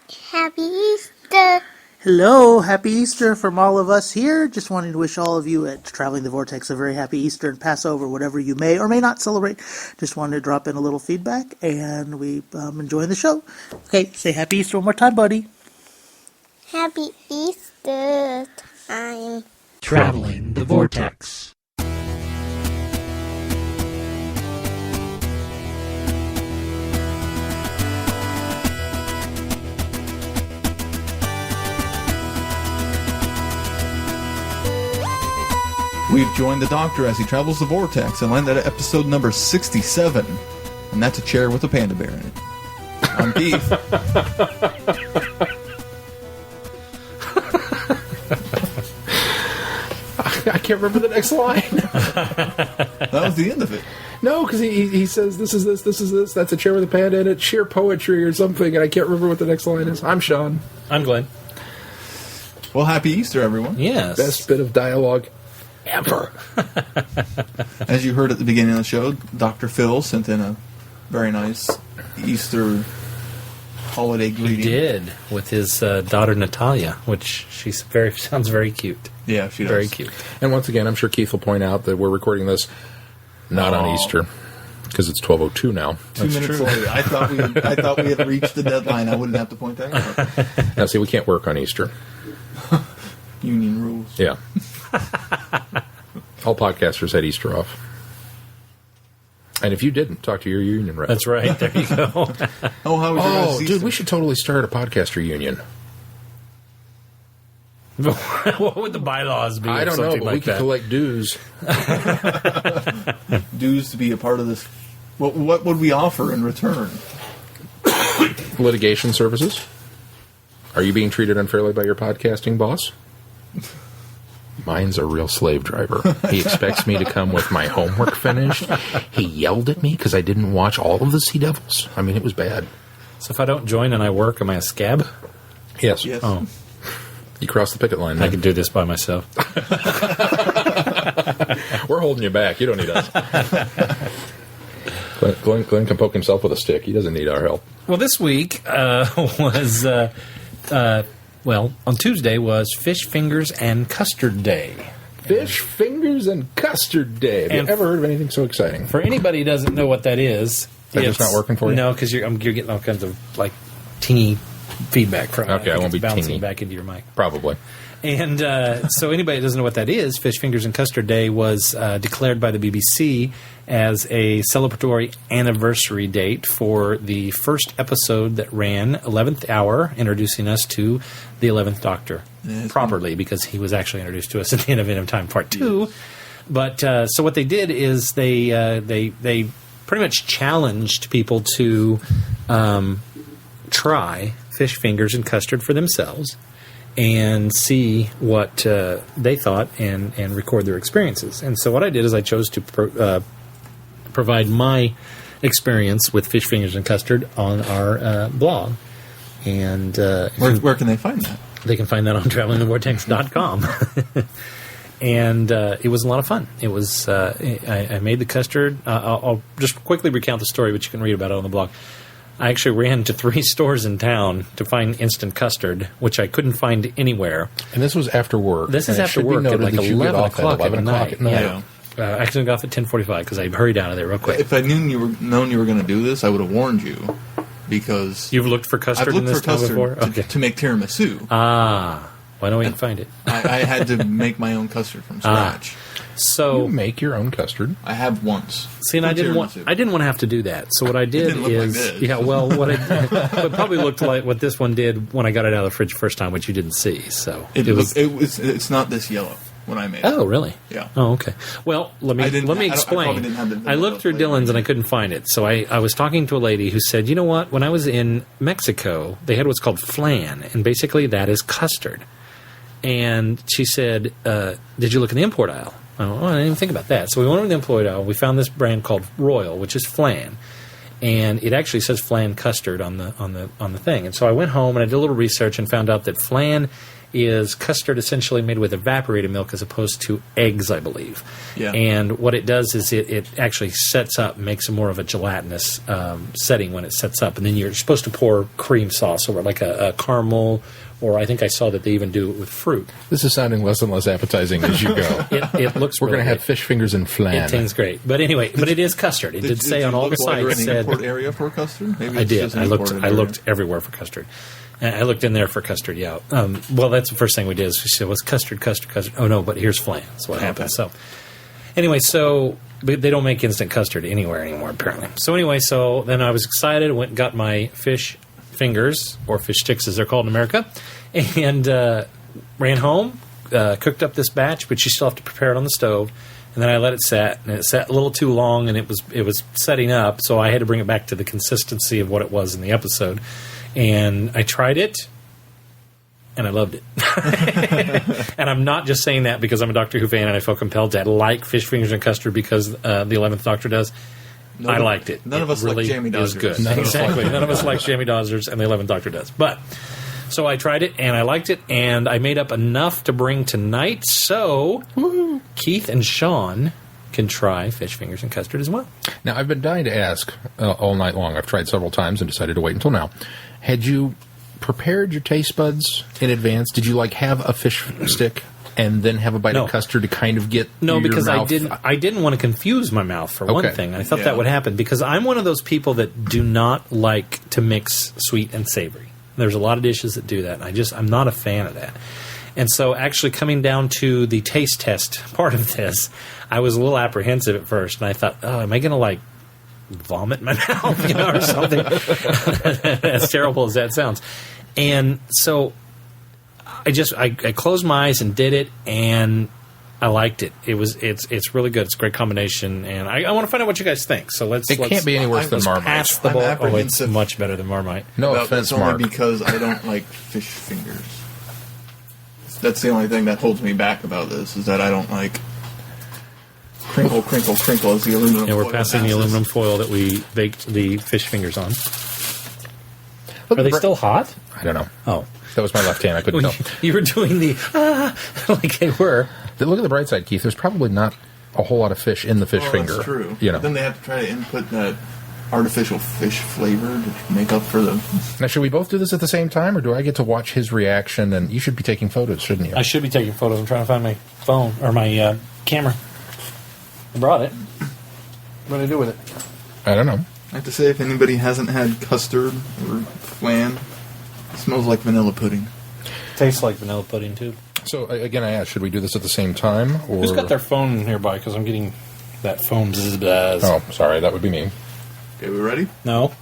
Happy Easter. Hello, happy Easter from all of us here. Just wanting to wish all of you at Traveling the Vortex a very happy Easter and Passover, whatever you may or may not celebrate. Just wanted to drop in a little feedback, and we enjoying the show. Okay, say happy Easter one more time, buddy. Happy Easter time. Traveling the Vortex. We've joined the Doctor as he travels the Vortex and landed at episode number 67. And that's a chair with a panda bear in it. I'm Keith. I can't remember the next line. That was the end of it. No, because he says, this is this, that's a chair with a panda in it, sheer poetry or something, and I can't remember what the next line is. I'm Sean. I'm Glenn. Well, happy Easter, everyone. Yes. Best bit of dialogue ever. As you heard at the beginning of the show, Dr. Phil sent in a very nice Easter holiday greeting. He did, with his daughter Natalia, which sounds very cute. Yeah, she does. Very cute. And once again, I'm sure Keith will point out that we're recording this not on Easter, because it's 12:02 now. 2 minutes late. I thought we had reached the deadline. I wouldn't have to point that out. Now, see, we can't work on Easter. Union rules. Yeah. All podcasters had Easter off. And if you didn't, talk to your union rep. That's right. There you go. Oh, how was your guys' dude, Easter? we should totally start a podcaster union. What would the bylaws be? I don't know, but like we could collect dues. Dues to be a part of this. What would we offer in return? Litigation services. Are you being treated unfairly by your podcasting boss? Mine's a real slave driver. He expects me to come with my homework finished. He yelled at me because I didn't watch all of the Sea Devils. I mean, it was bad. So if I don't join and I work, am I a scab? Yes. Oh. You crossed the picket line, man. I can do this by myself. We're holding you back. You don't need us. Glenn can poke himself with a stick. He doesn't need our help. Well, this week was... on Tuesday was Fish Fingers and Custard Day. Fish Fingers and Custard Day. Have you ever heard of anything so exciting? For anybody who doesn't know what that is... That just not working for you? No, because you're getting all kinds of, tingy feedback from it. Okay, I won't be bouncing tingy. back into your mic. Probably. And so anybody that doesn't know what that is, Fish Fingers and Custard Day was declared by the BBC as a celebratory anniversary date for the first episode that ran 11th hour, introducing us to the 11th Doctor properly, because he was actually introduced to us at the end of End of Time Part 2. Yes. But so what they did is they pretty much challenged people to try Fish Fingers and Custard for themselves and see what they thought and record their experiences. And so what I did is I chose to provide my experience with Fish Fingers and Custard on our blog. And where can they find that? They can find that on travelingthevortex.com. And it was a lot of fun. It was I made the custard. I'll just quickly recount the story, but you can read about it on the blog. I actually ran to 3 stores in town to find instant custard, which I couldn't find anywhere. And this was after work. This is after work at 11 o'clock at night. Yeah. I actually got off at 10:45 because I hurried out of there real quick. If I known you were going to do this, I would have warned you, because you've looked for custard in this town before? To make tiramisu. Why don't we find it? I had to make my own custard from scratch. So you make your own custard. I have once. See, and I didn't want to have to do that. So what I did is, it probably looked like what this one did when I got it out of the fridge the first time, which you didn't see. So it's not this yellow when I made it. Oh, really? Yeah. Oh, okay. Well, let me explain. I looked through Dillon's and I couldn't find it. So I was talking to a lady who said, you know what? When I was in Mexico, they had what's called flan, and basically that is custard. And she said, did you look in the import aisle? I didn't even think about that. So we went over to the import aisle. We found this brand called Royal, which is flan. And it actually says flan custard on the thing. And so I went home and I did a little research and found out that flan is custard essentially made with evaporated milk as opposed to eggs, I believe. Yeah. And what it does is it actually sets up, makes more of a gelatinous setting when it sets up. And then you're supposed to pour cream sauce over it, like a caramel, or I think I saw that they even do it with fruit. This is sounding less and less appetizing as you go. It looks We're really going to have good. fish fingers and flan. It tastes great. But anyway, but it is custard. It did say on all the sites, in it the said... import area for custard? Maybe I it's did. just an I imported area. looked everywhere for custard. I looked in there for custard, yeah. Well, that's the first thing we did. Is we said, "Was custard, custard, custard?" Oh no, but here's flan. That's what happened. So, anyway, but they don't make instant custard anywhere anymore, apparently. So anyway, so then I was excited. Went and got my fish fingers, or fish sticks as they're called in America, and ran home, cooked up this batch, but you still have to prepare it on the stove. And then I let it set, and it sat a little too long, and it was setting up, so I had to bring it back to the consistency of what it was in the episode. And I tried it, and I loved it. And I'm not just saying that because I'm a Doctor Who fan and I feel compelled to like fish fingers and custard because the 11th Doctor does. I liked it. None of us really like jammy is dodgers. good. Exactly. None of us like jammy dodgers, and the 11th Doctor does. But so I tried it, and I liked it, and I made up enough to bring tonight. So Keith and Sean can try fish fingers and custard as well. Now, I've been dying to ask all night long. I've tried several times and decided to wait until now. Had you prepared your taste buds in advance? Did you have a fish stick and then have a bite No. of custard to kind of get your because mouth? I didn't want to confuse my mouth for one Okay. thing. I thought Yeah. that would happen because I'm one of those people that do not like to mix sweet and savory. There's a lot of dishes that do that, and I'm not a fan of that. And so actually coming down to the taste test part of this, I was a little apprehensive at first, and I thought, oh, am I going to vomit in my mouth, or something? As terrible as that sounds. And so I closed my eyes and did it, and I liked it. It's really good. It's a great combination, and I want to find out what you guys think. So let's Can't be any worse than Marmite. pass the I'm ball. Oh, it's apprehensive much better than Marmite. No Well, offense, that's only Mark. because I don't like fish fingers. That's the only thing that holds me back about this, is that I don't like crinkle, crinkle, crinkle as the aluminum And we're foil passing the passes. aluminum foil that we baked the fish fingers on. Look, Are they Bre- still hot? I don't know. Oh. That was my left hand. I couldn't tell. You were doing the like they were. Look at the bright side, Keith. There's probably not a whole lot of fish in the fish Well, finger. That's true. You know. But then they have to try to input that artificial fish flavor to make up for the... Now, should we both do this at the same time, or do I get to watch his reaction? And you should be taking photos, shouldn't you? I should be taking photos. I'm trying to find my phone or my camera. I brought it. What do I do with it? I don't know. I have to say, if anybody hasn't had custard or flan, it smells like vanilla pudding. Tastes like vanilla pudding too. So again, I asked, should we do this at the same time, or Who's got their phone nearby? Because I'm getting that phone buzz. Oh, sorry, that would be me. Okay, we ready? No.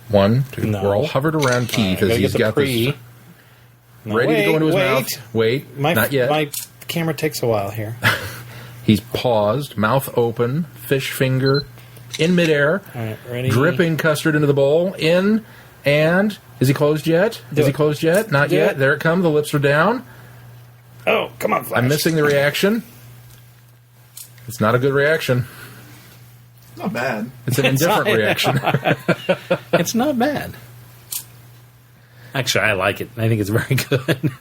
1, 2. No. We're all hovered around Keith Gotta as he's get the got pre. this No, ready to go into his wait. mouth. Wait, not yet. My camera takes a while here. He's paused, mouth open, fish finger in midair, All right, ready? dripping custard into the bowl. In, and is he closed yet? Do Is he it. closed yet? Not Do yet. it. There it comes. The lips are down. Oh, come on, Flash. I'm missing the reaction. It's not a good reaction. Not bad. It's an indifferent reaction. It's not bad. Actually, I like it. I think it's very good.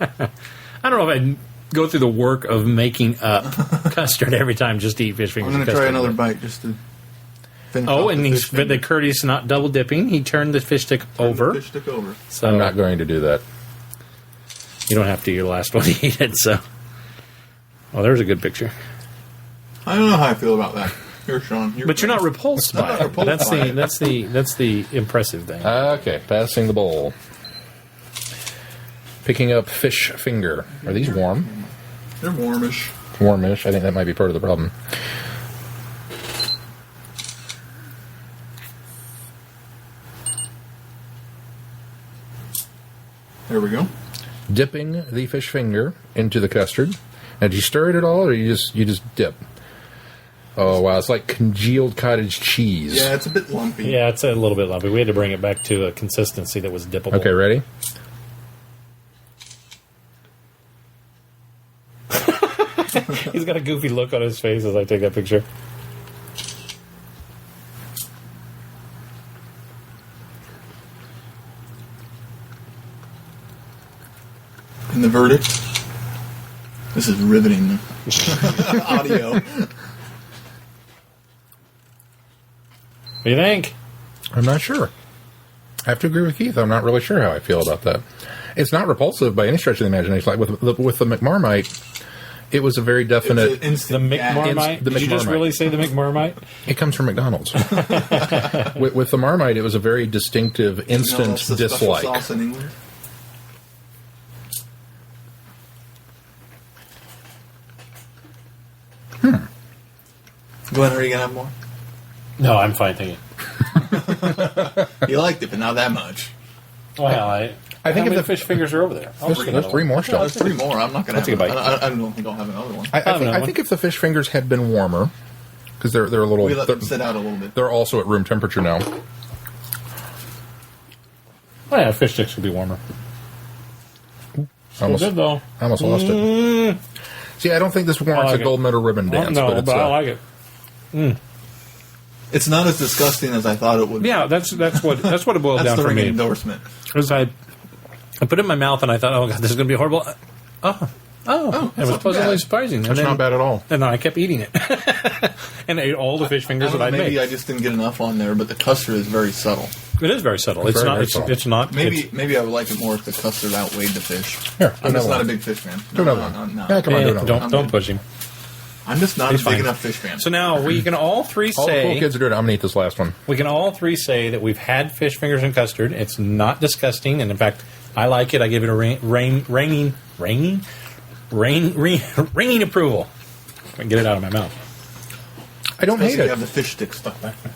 I don't know if I'd go through the work of making up custard every time just to eat fish fingers. I'm going to and try custard. another bite just to finish Oh, off and the he's fish finger. the courteous not double dipping. He turned the fish stick Turn the over. fish stick over. So I'm not going to do that. you don't have to. You're the last one to eat it. So, well, there's a good picture. I don't know how I feel about that. Here, Sean. But you're not repulsed I'm by not it. repulsed by it. That's the impressive thing. Okay, passing the bowl. Picking up fish finger. Are these warm? They're warmish. Warmish. I think that might be part of the problem. There we go. Dipping the fish finger into the custard. Now, do you stir it at all, or you just dip? Oh wow, it's like congealed cottage cheese. Yeah, it's a bit lumpy. Yeah, it's a little bit lumpy. We had to bring it back to a consistency that was dippable. Okay, ready? He's got a goofy look on his face as I take that picture. And the verdict? This is riveting audio. What do you think? I'm not sure. I have to agree with Keith. I'm not really sure how I feel about that. It's not repulsive by any stretch of the imagination. Like with the McMarmite, it was a very definite. The McMarmite? The Did you just McMarmite. really say the McMarmite? It comes from McDonald's. with the Marmite, it was a very distinctive, instant That's the special dislike. sauce in England. Glenn, are you gonna have more? No, I'm fine, thank you. You liked it, but not that much. Well, I think how if many the fish fingers are over there? there's three more still. There's 3 more. I'm not gonna I'll take have. a bite. I don't think I'll have another one. I think if the fish fingers had been warmer, because they're a little. We let them they're- sit out a little bit. They're also at room temperature now. Oh, yeah, fish sticks would be warmer. Almost, Good, though. I almost lost it. See, I don't think this warrants like a it. gold medal ribbon dance. No, but, it's, but I like it. It's not as disgusting as I thought it would. Yeah, that's what it boiled That's down the for ringing me. endorsement. Because I put it in my mouth and I thought, oh god, this is going to be horrible. Oh, it was not pleasantly bad. surprising. That's not bad at all. And then I kept eating it, and ate all the fish fingers that I maybe made. I just didn't get enough on there, but the custard is very subtle. It is very subtle. It's very, not. very It's, subtle. it's not. Maybe I would like it more if the custard outweighed the fish. Here, I'm just another not one. a big fish fan. Do another one. Yeah, come on, do another one. don't push him. I'm just not He's a big fine. enough fish fan. So now we can all three All the cool say kids are doing it. I'm going to eat this last one. we can all three say that we've had fish fingers and custard. It's not disgusting, and in fact, I like it. I give it a ringing approval. I can get it out of my mouth. I don't hate You it. have the fish stick stuck back there.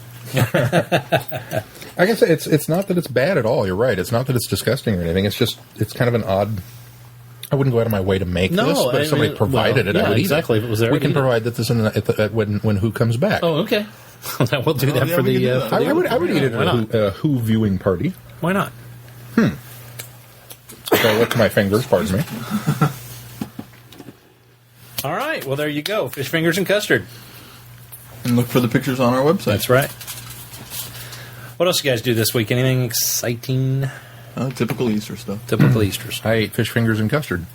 I guess it's not that it's bad at all. You're right. It's not that it's disgusting or anything. It's just it's kind of an odd. I wouldn't go out of my way to make No, this, but I if somebody mean, provided well, it, I yeah, would eat exactly. it. If it was there, we I'd can eat it. provide that this when Who comes back. Oh, okay. We'll do that yeah, for we can do the. that. For the I would eat it Why at not? a Who viewing party. Why not? If I lick my fingers, pardon me. All right. Well, there you go. Fish fingers and custard. And look for the pictures on our website. That's right. What else you guys do this week? Anything exciting? Typical Easter stuff. Typical Easters. I ate fish fingers and custard.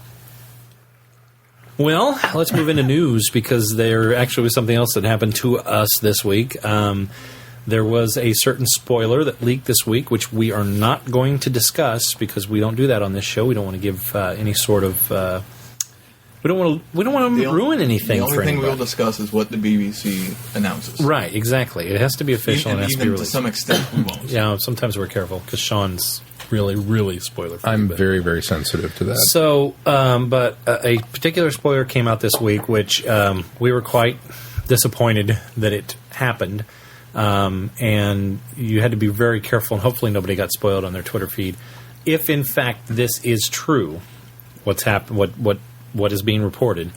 Well, let's move into news because there actually was something else that happened to us this week. There was a certain spoiler that leaked this week, which we are not going to discuss because we don't do that on this show. We don't want to give any sort of. We don't want to ruin anything. The only for thing anybody. we'll discuss is what the BBC announces. Right, exactly. It has to be official and And it has to be even to released. some extent, we won't. Yeah, sometimes we're careful because Sean's really spoiler free. I'm but- very, very sensitive to that. So, but a particular spoiler came out this week, which we were quite disappointed that it happened, and you had to be very careful. And hopefully, nobody got spoiled on their Twitter feed. If in fact this is true, what's happened, what is being reported,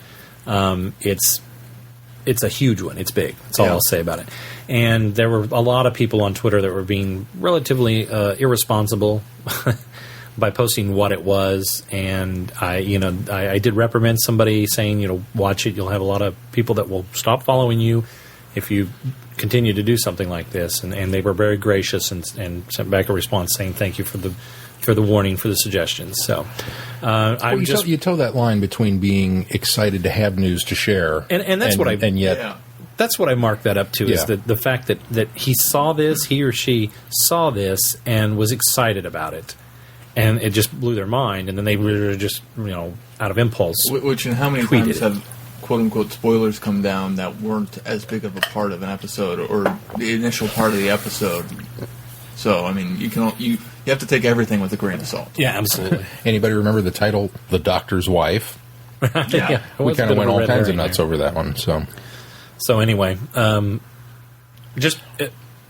it's a huge one. It's big. That's all Yeah. I'll say about it. And there were a lot of people on Twitter that were being relatively irresponsible by posting what it was. And I did reprimand somebody saying, watch it. You'll have a lot of people that will stop following you if you continue to do something like this. And they were very gracious and sent back a response saying thank you for the warning, for the suggestions. So I'm just you toe that line between being excited to have news to share, And that's what I- and yet Yeah. that's what I marked that up to is Yeah. the fact that he or she saw this and was excited about it, and it just blew their mind, and then they were just out of impulse. Which, and how many Tweeted times it. have quote-unquote spoilers come down that weren't as big of a part of an episode or the initial part of the episode? So, I mean, you have to take everything with a grain of salt. Yeah, absolutely. anybody remember the title, "The Doctor's Wife"? Yeah, it We was a kind bit of went a all red kinds of herring nuts there. over that one. So anyway, just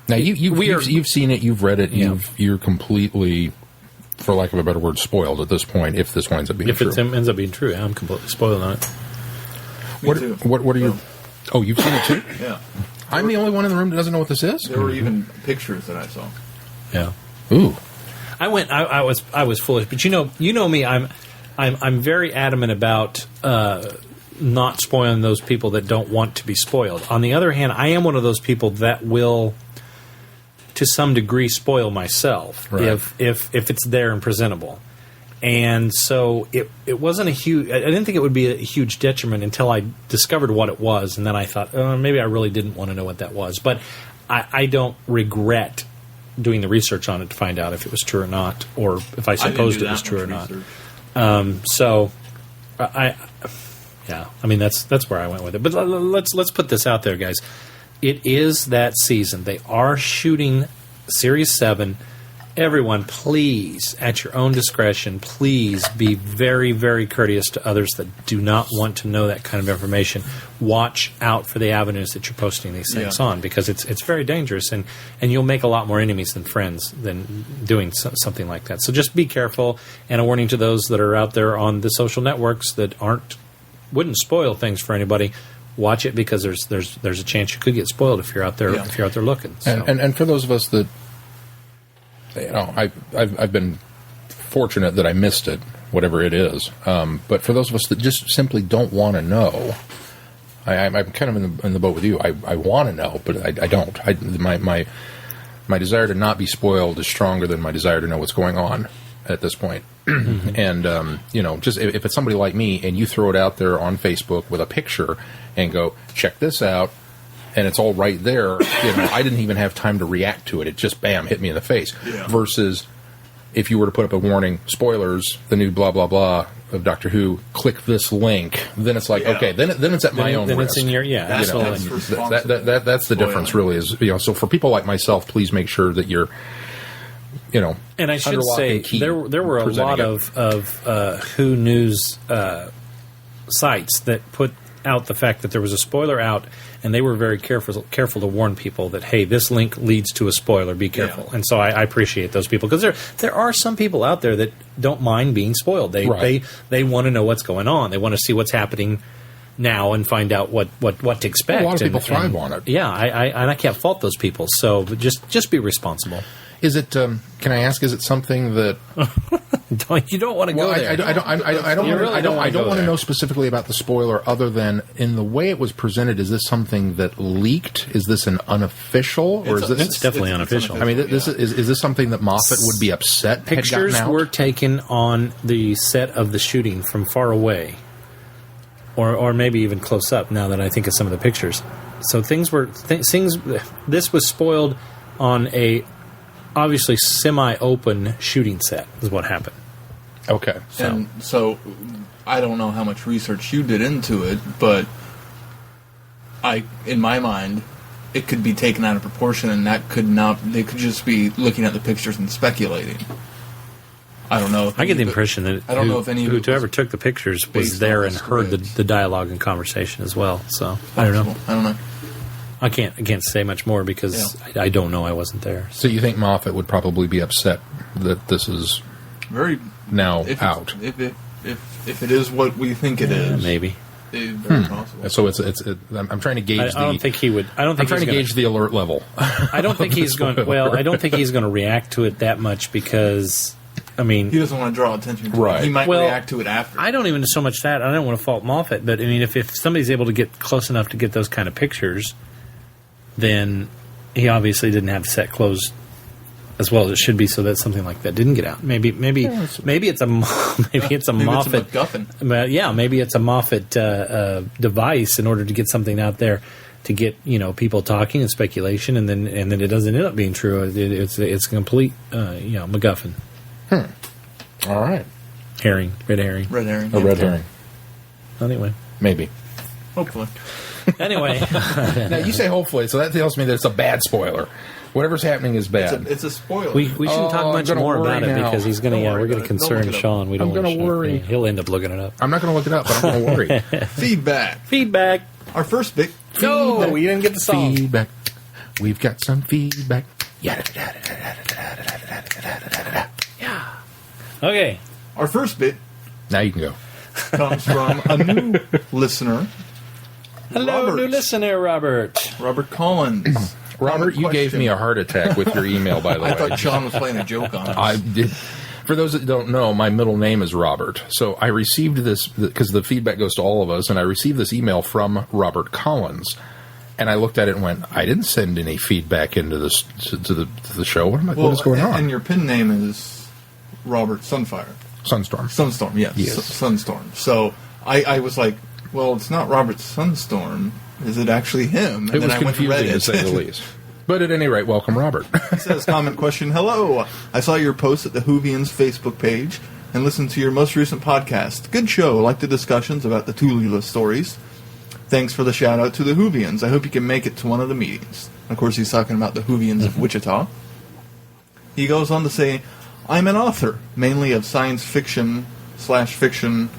Now you've seen it, you've read it, Yeah. you're completely, for lack of a better word, spoiled at this point. If this winds up being if true, it ends up being true, I'm completely spoiled on it. Me too. what are you? Oh, you've seen it too. Yeah. I'm the only one in the room that doesn't know what this is. There were even pictures that I saw. Yeah. Ooh, I was foolish, but you know me. I'm very adamant about not spoiling those people that don't want to be spoiled. On the other hand, I am one of those people that will, to some degree, spoil myself Right. if it's there and presentable. And so it wasn't a huge... I didn't think it would be a huge detriment until I discovered what it was, and then I thought, maybe I really didn't want to know what that was. But I don't regret doing the research on it to find out if it was true or not, or if I supposed it was true or not. I mean, that's where I went with it. But let's put this out there, guys. It is that season. They are shooting Series 7. Everyone, please, at your own discretion, please be very, very courteous to others that do not want to know that kind of information. Watch out for the avenues that you're posting these things on, because it's very dangerous, and you'll make a lot more enemies than friends than doing something like that. So just be careful, and a warning to those that are out there on the social networks that wouldn't spoil things for anybody. Watch it, because there's a chance you could get spoiled if you're out there looking. So. And for those of us that, I've been fortunate that I missed it, whatever it is. But for those of us that just simply don't want to know, I'm kind of in the boat with you. I want to know, but I don't. My desire to not be spoiled is stronger than my desire to know what's going on at this point. Mm-hmm. And just if it's somebody like me and you throw it out there on Facebook with a picture and go, check this out, and it's all right there, I didn't even have time to react to it. It just, bam, hit me in the face. Yeah. Versus if you were to put up a warning, spoilers, the new blah, blah, blah of Doctor Who, click this link, then it's like, okay, then it's at my own risk. Then it's in your, that's the difference, really, is, so for people like myself, please make sure that you're, and I should say, there were a lot of Who News sites that put out the fact that there was a spoiler out, and they were very careful to warn people that, hey, this link leads to a spoiler, be careful. Yeah. And so I appreciate those people, because there are some people out there that don't mind being spoiled. They want to know what's going on. They want to see what's happening now and find out what to expect. A lot of people thrive on it. Yeah, I can't fault those people. So just be responsible. Is it? Can I ask? Is it something that you don't want to go there? I don't want to know specifically about the spoiler, other than in the way it was presented. Is this something that leaked? Is this an unofficial, or is this? It's definitely unofficial. I mean, is this something that Moffat would be upset? Pictures were taken on the set of the shooting from far away, or maybe even close up. Now that I think of some of the pictures, so things. This was spoiled on a obviously semi-open shooting set is what happened. Okay. So I don't know how much research you did into it, but in my mind, it could be taken out of proportion, and they could just be looking at the pictures and speculating. I don't know. I get the impression that I don't know if any of whoever took the pictures was there and heard the dialogue and conversation as well. So I don't know. I can't say much more because I don't know. I wasn't there. So you think Moffat would probably be upset that this is now out? If it is what we think it is, maybe. Very possible. So I'm trying to gauge. I don't think he would. I'm trying to gauge the alert level. I don't think he's going. Well, I don't think he's going to react to it that much because, I mean, he doesn't want to draw attention to it. He might react to it after. I don't even so much that. I don't want to fault Moffat, but I mean, if somebody's able to get close enough to get those kind of pictures, then he obviously didn't have the set closed as well as it should be, so that something like that didn't get out. Maybe it's a Moffat. Maybe it's a Moffat device in order to get something out there to get people talking and speculation, and then it doesn't end up being true. It's a complete MacGuffin. All right, red herring. A red herring. Anyway, maybe. Hopefully. Anyway, now you say hopefully, so that tells me that it's a bad spoiler. Whatever's happening is bad. It's a spoiler. We shouldn't talk much more about it because he's going to. We're going to concern Sean. We don't. I'm going to worry. He'll end up looking it up. I'm not going to look it up, but I'm going to worry. Feedback. Our first bit. No, we didn't get the song. Feedback. We've got some feedback. Yeah. Okay. Our first bit. Now you can go. Comes from a new listener. Hello, new listener, Robert. Robert Collins. Robert, you gave me a heart attack with your email, by the way. I thought Sean was playing a joke on us. I did. For those that don't know, my middle name is Robert. So I received this, because the feedback goes to all of us, and I received this email from Robert Collins. And I looked at it and went, I didn't send any feedback into this to the show. What is going on? And your pen name is Robert Sunfire. Sunstorm, yes. Yes. Sunstorm. So I was like, well, it's not Robert Sunstorm. Is it actually him? And It was I went and read confusing, to it. say the least. But at any rate, welcome, Robert. He says, comment question, hello. I saw your post at the Whovians Facebook page and listened to your most recent podcast. Good show. Like the discussions about the Tulula stories. Thanks for the shout out to the Whovians. I hope you can make it to one of the meetings. Of course, he's talking about the Whovians of Wichita. He goes on to say, I'm an author, mainly of science fiction/fiction.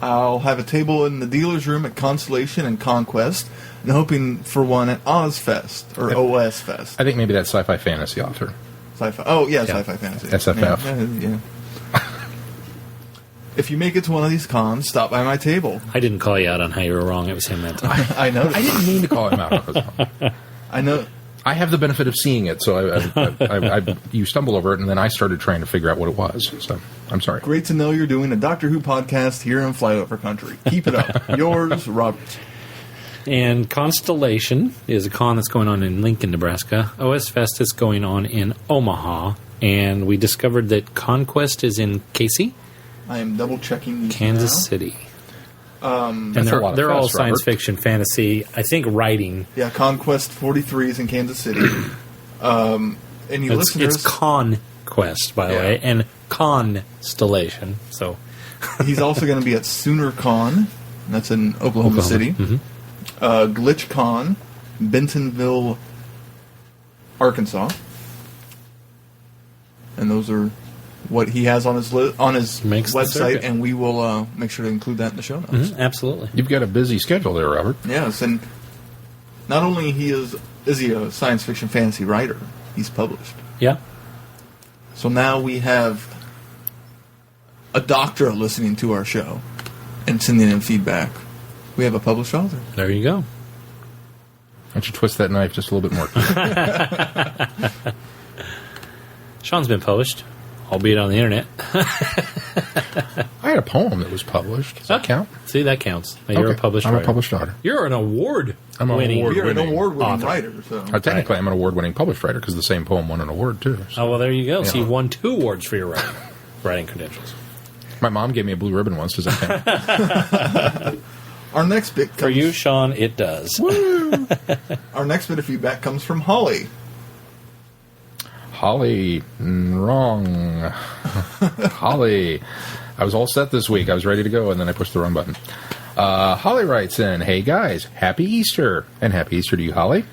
I'll have a table in the dealer's room at Constellation and Conquest, and hoping for one at Ozfest, or OSFest. I think maybe that's sci-fi fantasy author. Sci-fi. Oh, yeah, sci-fi fantasy. SFF. Yeah. If you make it to one of these cons, stop by my table. I didn't call you out on how you were wrong. It was him that time. I know. I didn't mean to call him out. I know. I have the benefit of seeing it, so you stumble over it, and then I started trying to figure out what it was. So I'm sorry. Great to know you're doing a Doctor Who podcast here in Flyover Country. Keep it up. Yours, Robert. And Constellation is a con that's going on in Lincoln, Nebraska. OS Fest is going on in Omaha. And we discovered that Conquest is in Casey, I am double checking these Kansas now. City. And That's a lot of they're all fest, science Robert. fiction, fantasy. I think writing. Yeah, Conquest 43 is in Kansas City. Any listeners? It's Conquest, by the Yeah. way, and Constellation. So He's also going to be at Sooner Con. and That's in Oklahoma City. Glitch Con, Bentonville, Arkansas. And those are what he has on his Makes the website, circuit. and we will make sure to include that in the show notes. absolutely. You've got a busy schedule there, Robert. Yes, and not only is he a science fiction fantasy writer, he's published. Yeah. So now we have a doctor listening to our show and sending in feedback. We have a published author. There you go. Why don't you twist that knife just a little bit more? Sean's been published, albeit on the internet. I had a poem that was published. Does that count? See, that counts. You're Okay. a published I'm writer. a published author. You're an award I'm an winning. award- You're an Award-winning award-winning author. writer. So. Technically, I'm an award-winning published writer because the same poem won an award, too. So Oh, well, there you go. So Yeah. you won 2 awards for your writing credentials. my mom gave me a blue ribbon once. Does that count? Our next bit comes, For you, Sean, it does. Our next bit of feedback comes from Holly. Holly, wrong. Holly. I was all set this week. I was ready to go, and then I pushed the wrong button. Holly writes in, hey guys, happy Easter. And happy Easter to you, Holly.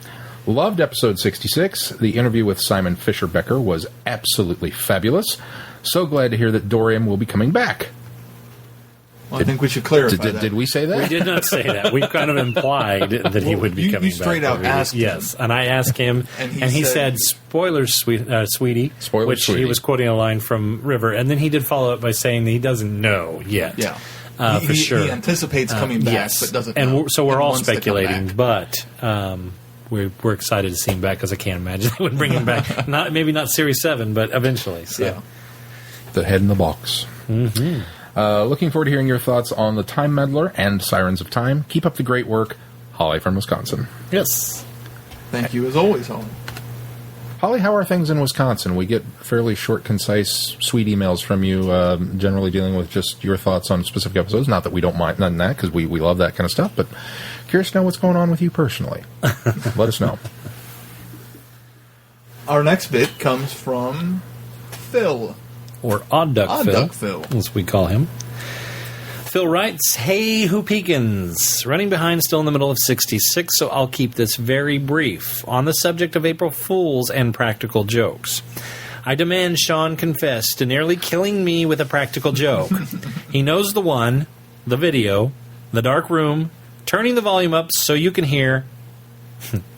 Loved episode 66. The interview with Simon Fisher-Becker was absolutely fabulous. So glad to hear that Dorian will be coming back. Well, I think we should clarify that. Did we say that? We did not say that. We kind of implied that he would be you coming straight back. out asked him. Yes, and I asked him, And and he he said- said, spoilers, sweetie, Spoilers, which sweetie. he was quoting a line from River, and then he did follow up by saying that he doesn't know yet. Yeah. For sure. He anticipates coming back, yes, but doesn't and know. so we're And all wants to come speculating, back. but we're excited to see him back because I can't imagine they would bring him back. Maybe not Series 7, but eventually. So. Yeah. The head in the box. Mm-hmm. Looking forward to hearing your thoughts on the Time Meddler and Sirens of Time. Keep up the great work. Holly from Wisconsin. Yes. Thank you, as always, Holly. Holly, how are things in Wisconsin? We get fairly short, concise, sweet emails from you, generally dealing with just your thoughts on specific episodes. Not that we don't mind none of that, because we love that kind of stuff, but curious to know what's going on with you personally. Let us know. Our next bit comes from Phil. Or Odd Duck Odd Phil, Duck Phil. as we call him. Phil writes, hey, who peekins? Running behind, still in the middle of 66, so I'll keep this very brief. On the subject of April Fools and practical jokes, I demand Sean confess to nearly killing me with a practical joke. He knows the one, the video, the dark room, turning the volume up so you can hear.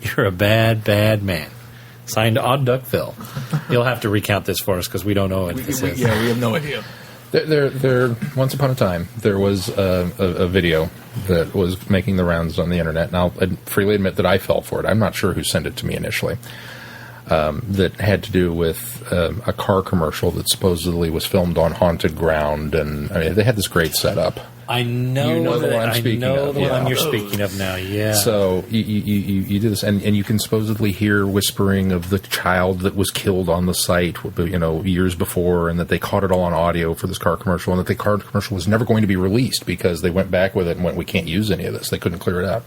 You're a bad, bad man. Signed Odd Duck Phil. You'll have to recount this for us because we don't know what this is. Yeah, we have no idea. There. Once upon a time, there was a video that was making the rounds on the internet, and I'll freely admit that I fell for it. I'm not sure who sent it to me initially. that had to do with a car commercial that supposedly was filmed on haunted ground, and I mean, they had this great setup. I know, You know the one I'm I speaking know of, the one yeah. you're speaking of now. Yeah. So you do this, and you can supposedly hear whispering of the child that was killed on the site, years before, and that they caught it all on audio for this car commercial, and that the car commercial was never going to be released because they went back with it and went, we can't use any of this. They couldn't clear it out.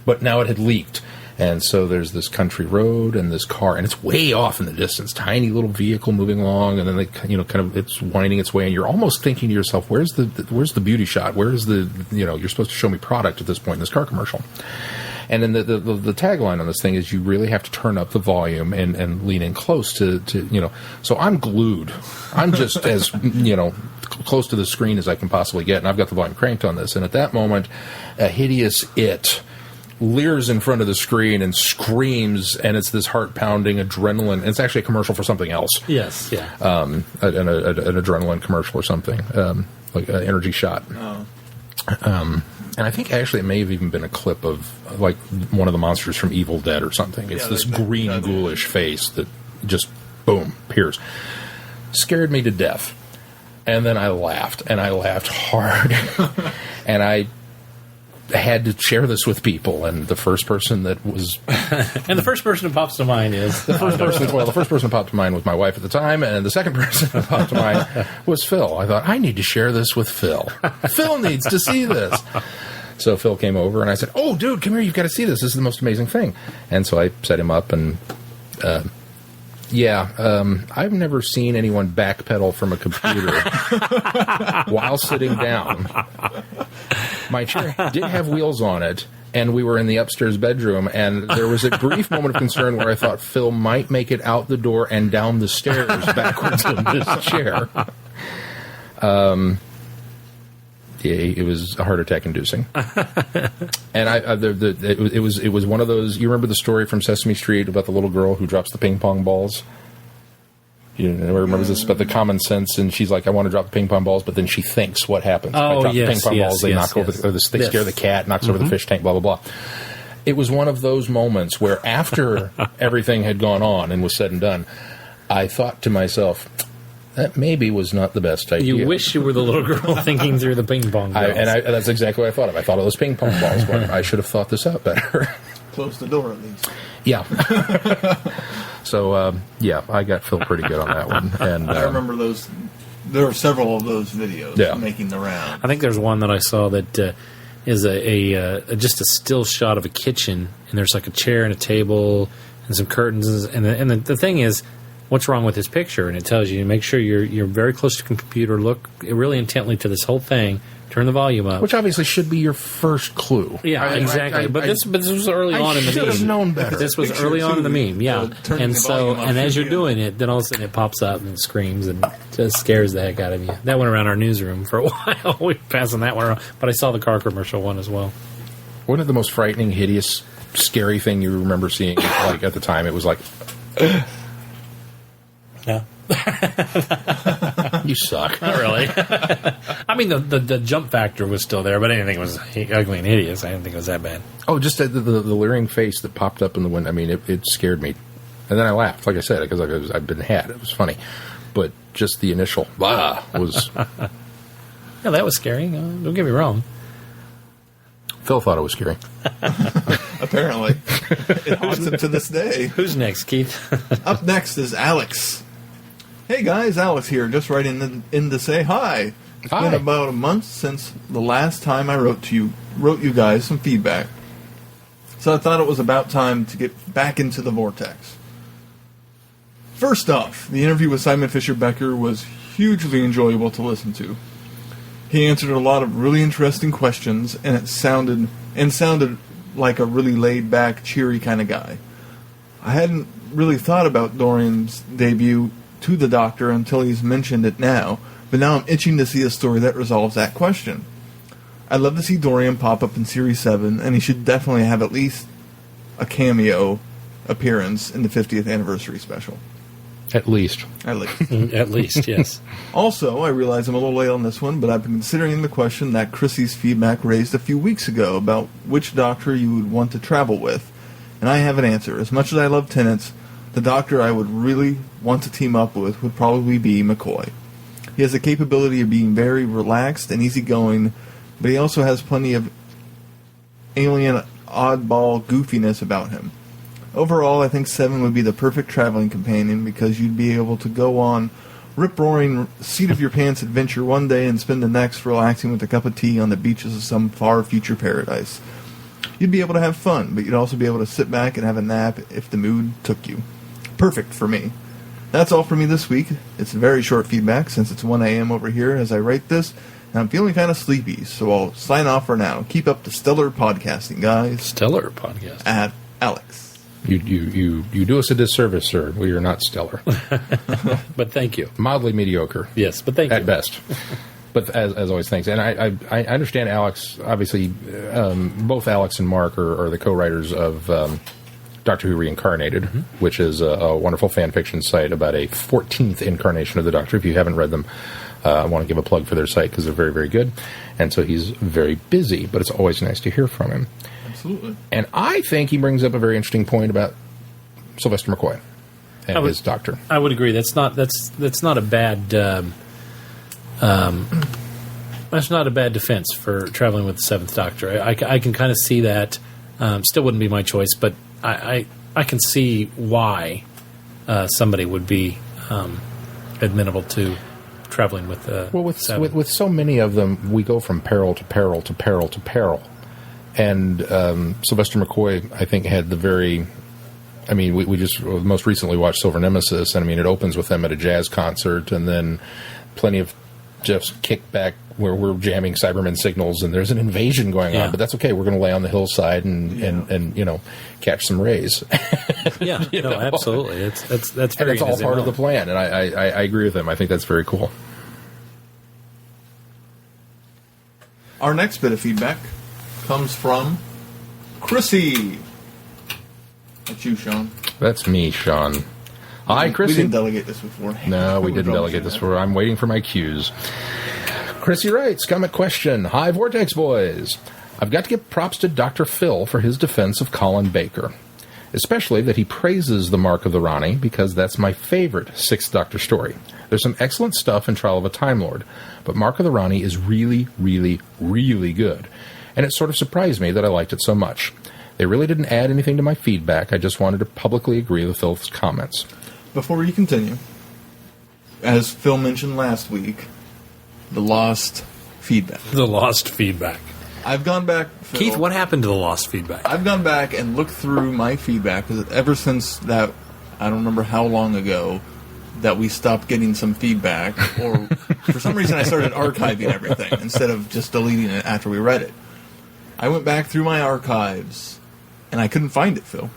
But now it had leaked. And so there's this country road and this car, and it's way off in the distance, tiny little vehicle moving along, and then it's winding its way, and you're almost thinking to yourself, where's the beauty shot? Where's the, you're supposed to show me product at this point in this car commercial. And then the tagline on this thing is you really have to turn up the volume and lean in close to so I'm glued. I'm just as, close to the screen as I can possibly get, and I've got the volume cranked on this. And at that moment, a hideous leers in front of the screen and screams, and it's this heart-pounding adrenaline. It's actually a commercial for something else. Yes, yeah. An adrenaline commercial or something, like an energy shot. Oh. And I think actually it may have even been a clip of like one of the monsters from Evil Dead or something. It's this green ghoulish face that just, boom, appears. Scared me to death. And then I laughed, and I laughed hard. And I had to share this with people, and the first person that was... and the first person who pops to mind is... The first person who popped to mind was my wife at the time, and the second person who popped to mind was Phil. I thought, I need to share this with Phil. Phil needs to see this. So Phil came over, and I said, oh, dude, come here, you've got to see this. This is the most amazing thing. And so I set him up, and... I've never seen anyone backpedal from a computer while sitting down. My chair did have wheels on it, and we were in the upstairs bedroom, and there was a brief moment of concern where I thought Phil might make it out the door and down the stairs backwards in this chair. It was heart attack inducing, and it was one of those. You remember the story from Sesame Street about the little girl who drops the ping pong balls? You remember this about the common sense, and she's like, "I want to drop the ping pong balls," but then she thinks, "What happens? If I drop the ping pong balls, they knock over, they scare the cat, knocks over the fish tank, blah blah blah." It was one of those moments where, after everything had gone on and was said and done, I thought to myself, that maybe was not the best idea. You wish you were the little girl thinking through the ping pong balls. That's exactly what I thought of. I thought of those ping pong balls, but I should have thought this out better. Close the door, at least. Yeah. So, I got Phil pretty good on that one. And I remember those. There were several of those videos making the round. I think there's one that I saw that is just a still shot of a kitchen, and there's like a chair and a table and some curtains, and the thing is, what's wrong with this picture? And it tells you to make sure you're very close to the computer, look really intently to this whole thing, turn the volume up. Which obviously should be your first clue. Yeah, exactly. But this was early on in the meme. I should have known better. This was early on in the meme, yeah. And as you're doing it, then all of a sudden it pops up and screams and just scares the heck out of you. That went around our newsroom for a while. We were passing that one around. But I saw the car commercial one as well. Wasn't it the most frightening, hideous, scary thing you remember seeing? Like at the time, it was like... Yeah. You suck. Not really. I mean, the jump factor was still there, but I didn't think it was ugly and hideous. I didn't think it was that bad. Oh, just the leering face that popped up in the window. I mean, it scared me. And then I laughed, like I said, because I've been had. It was funny. But just the initial, was... Yeah, that was scary. Don't get me wrong. Phil thought it was scary. Apparently. It haunts him to this day. Who's next, Keith? Up next is Alex. Hey guys, Alex here, just writing in to say hi. It's been about a month since the last time I wrote you guys some feedback. So I thought it was about time to get back into the Vortex. First off, the interview with Simon Fisher-Becker was hugely enjoyable to listen to. He answered a lot of really interesting questions, and it sounded like a really laid-back, cheery kind of guy. I hadn't really thought about Dorian's debut to the Doctor until he's mentioned it now, but now I'm itching to see a story that resolves that question. I'd love to see Dorian pop up in Series 7, and he should definitely have at least a cameo appearance in the 50th anniversary special. At least. At least, yes. Also, I realize I'm a little late on this one, but I've been considering the question that Chrissy's feedback raised a few weeks ago about which Doctor you would want to travel with, and I have an answer. As much as I love Tennant's, the doctor I would really want to team up with would probably be McCoy. He has the capability of being very relaxed and easygoing, but he also has plenty of alien oddball goofiness about him. Overall, I think Seven would be the perfect traveling companion because you'd be able to go on rip-roaring, seat-of-your-pants adventure one day and spend the next relaxing with a cup of tea on the beaches of some far future paradise. You'd be able to have fun, but you'd also be able to sit back and have a nap if the mood took you. Perfect for me. That's all for me this week. It's very short feedback since it's 1 a.m. over here as I write this, and I'm feeling kind of sleepy, so I'll sign off for now. Keep up the stellar podcasting, guys. Stellar podcast. At Alex. You do us a disservice, sir. We are not stellar. But thank you. Mildly mediocre. Yes, but thank you. At best. But as always, thanks. And I understand Alex, obviously, both Alex and Mark are the co-writers of Doctor Who Reincarnated, which is a wonderful fan fiction site about a 14th incarnation of the Doctor. If you haven't read them, I want to give a plug for their site because they're very, very good. And so he's very busy, but it's always nice to hear from him. Absolutely. And I think he brings up a very interesting point about Sylvester McCoy and his Doctor. I would agree. That's not a bad that's not a bad defense for traveling with the Seventh Doctor. I can kind of see that. Still wouldn't be my choice, but I can see why somebody would be admittable to traveling with Seven. With so many of them, we go from peril to peril to peril to peril. And Sylvester McCoy, I think, had the very... I mean, we just most recently watched Silver Nemesis, and I mean, it opens with them at a jazz concert, and then plenty of just kickback where we're jamming Cybermen signals, and there's an invasion going on, but that's okay. We're going to lay on the hillside and you know, catch some rays. Yeah, no, absolutely. That's very. And it's all part of the plan, and I agree with him. I think that's very cool. Our next bit of feedback comes from Chrissy. That's you, Sean. That's me, Sean. Hi, Chrissy. We didn't delegate this before. No, we didn't delegate this before. I'm waiting for my cues. Chrissy writes, comment question. Hi, Vortex boys. I've got to give props to Dr. Phil for his defense of Colin Baker, especially that he praises the Mark of the Rani, because that's my favorite Sixth Doctor story. There's some excellent stuff in Trial of a Time Lord, but Mark of the Rani is really, really, really good, and it sort of surprised me that I liked it so much. They really didn't add anything to my feedback. I just wanted to publicly agree with Phil's comments. Before you continue, as Phil mentioned last week, the lost feedback. The lost feedback. I've gone back... Phil, Keith, what happened to the lost feedback? I've gone back and looked through my feedback, because ever since that, I don't remember how long ago, that we stopped getting some feedback, or for some reason I started archiving everything instead of just deleting it after we read it. I went back through my archives, and I couldn't find it, Phil.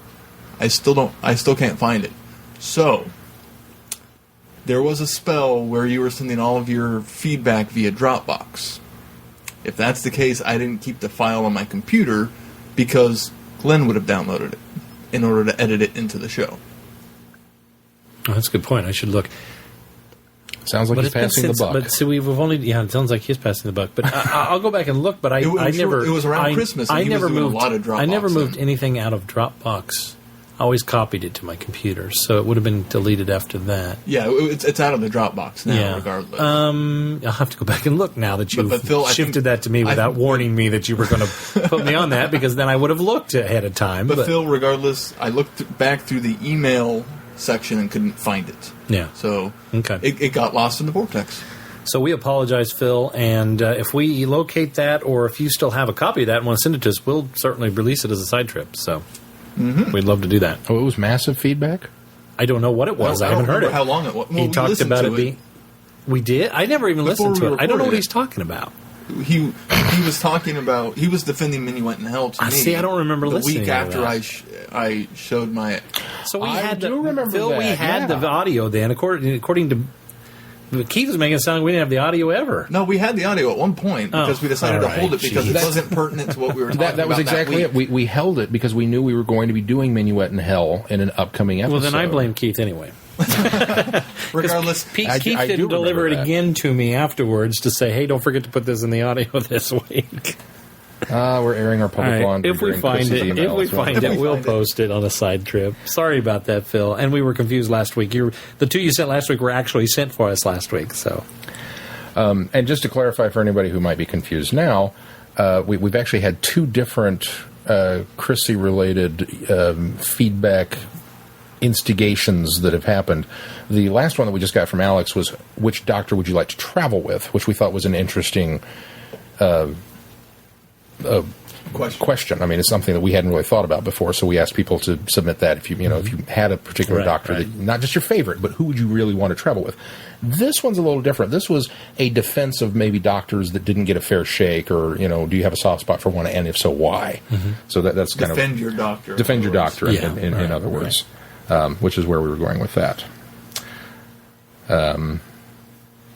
I still can't find it. So, there was a spell where you were sending all of your feedback via Dropbox. If that's the case, I didn't keep the file on my computer because Glenn would have downloaded it in order to edit it into the show. Oh, that's a good point. I should look. Sounds like he's passing the buck. But see, we've only... Yeah, it sounds like he's passing the buck. But I'll go back and look, but I never... It was around Christmas, and he was doing a lot of Dropbox. I never moved anything out of Dropbox. I always copied it to my computer, so it would have been deleted after that. Yeah, it's out of the Dropbox now, regardless. I'll have to go back and look now that you've shifted that to me without warning me that you were going to put me on that, because then I would have looked ahead of time. But Phil, regardless, I looked back through the email section and couldn't find it. Yeah. So okay. It got lost in the vortex. So we apologize, Phil, and if we locate that, or if you still have a copy of that and want to send it to us, we'll certainly release it as a side trip. So we'd love to do that. Oh, it was massive feedback? I don't know what it was. I haven't heard it. How long it was. Well, he talked about it being... We did? I never even listened to it. I don't know what he's talking about. He was talking about... He was defending Minuet in Hell to me. See, I don't remember listening the week after I showed my... So we I had do remember Phil, that, we had the audio then, according to... Keith was making it sound like we didn't have the audio ever. No, we had the audio at one point because we decided to hold it because it wasn't pertinent to what we were talking about. That was exactly it. We held it because we knew we were going to be doing Minuet in Hell in an upcoming episode. Well, then I blame Keith anyway. Regardless, Keith didn't deliver it again to me afterwards to say, hey, don't forget to put this in the audio this week. We're airing our All public right. laundry. If we during find Chris's it, emails. we'll post it on a side trip. Sorry about that, Phil. And we were confused last week. The two you sent last week were actually sent for us last week. So, and just to clarify for anybody who might be confused now, we've actually had two different Chrissy-related feedback instigations that have happened. The last one that we just got from Alex was, which doctor would you like to travel with, which we thought was an interesting question. I mean, it's something that we hadn't really thought about before, so we asked people to submit that if you had a particular doctor, that, not just your favorite, but who would you really want to travel with. This one's a little different. This was a defense of maybe doctors that didn't get a fair shake, or do you have a soft spot for one, and if so, why? So that's kind of defend your doctor. Defend your doctor. In other words. Which is where we were going with that.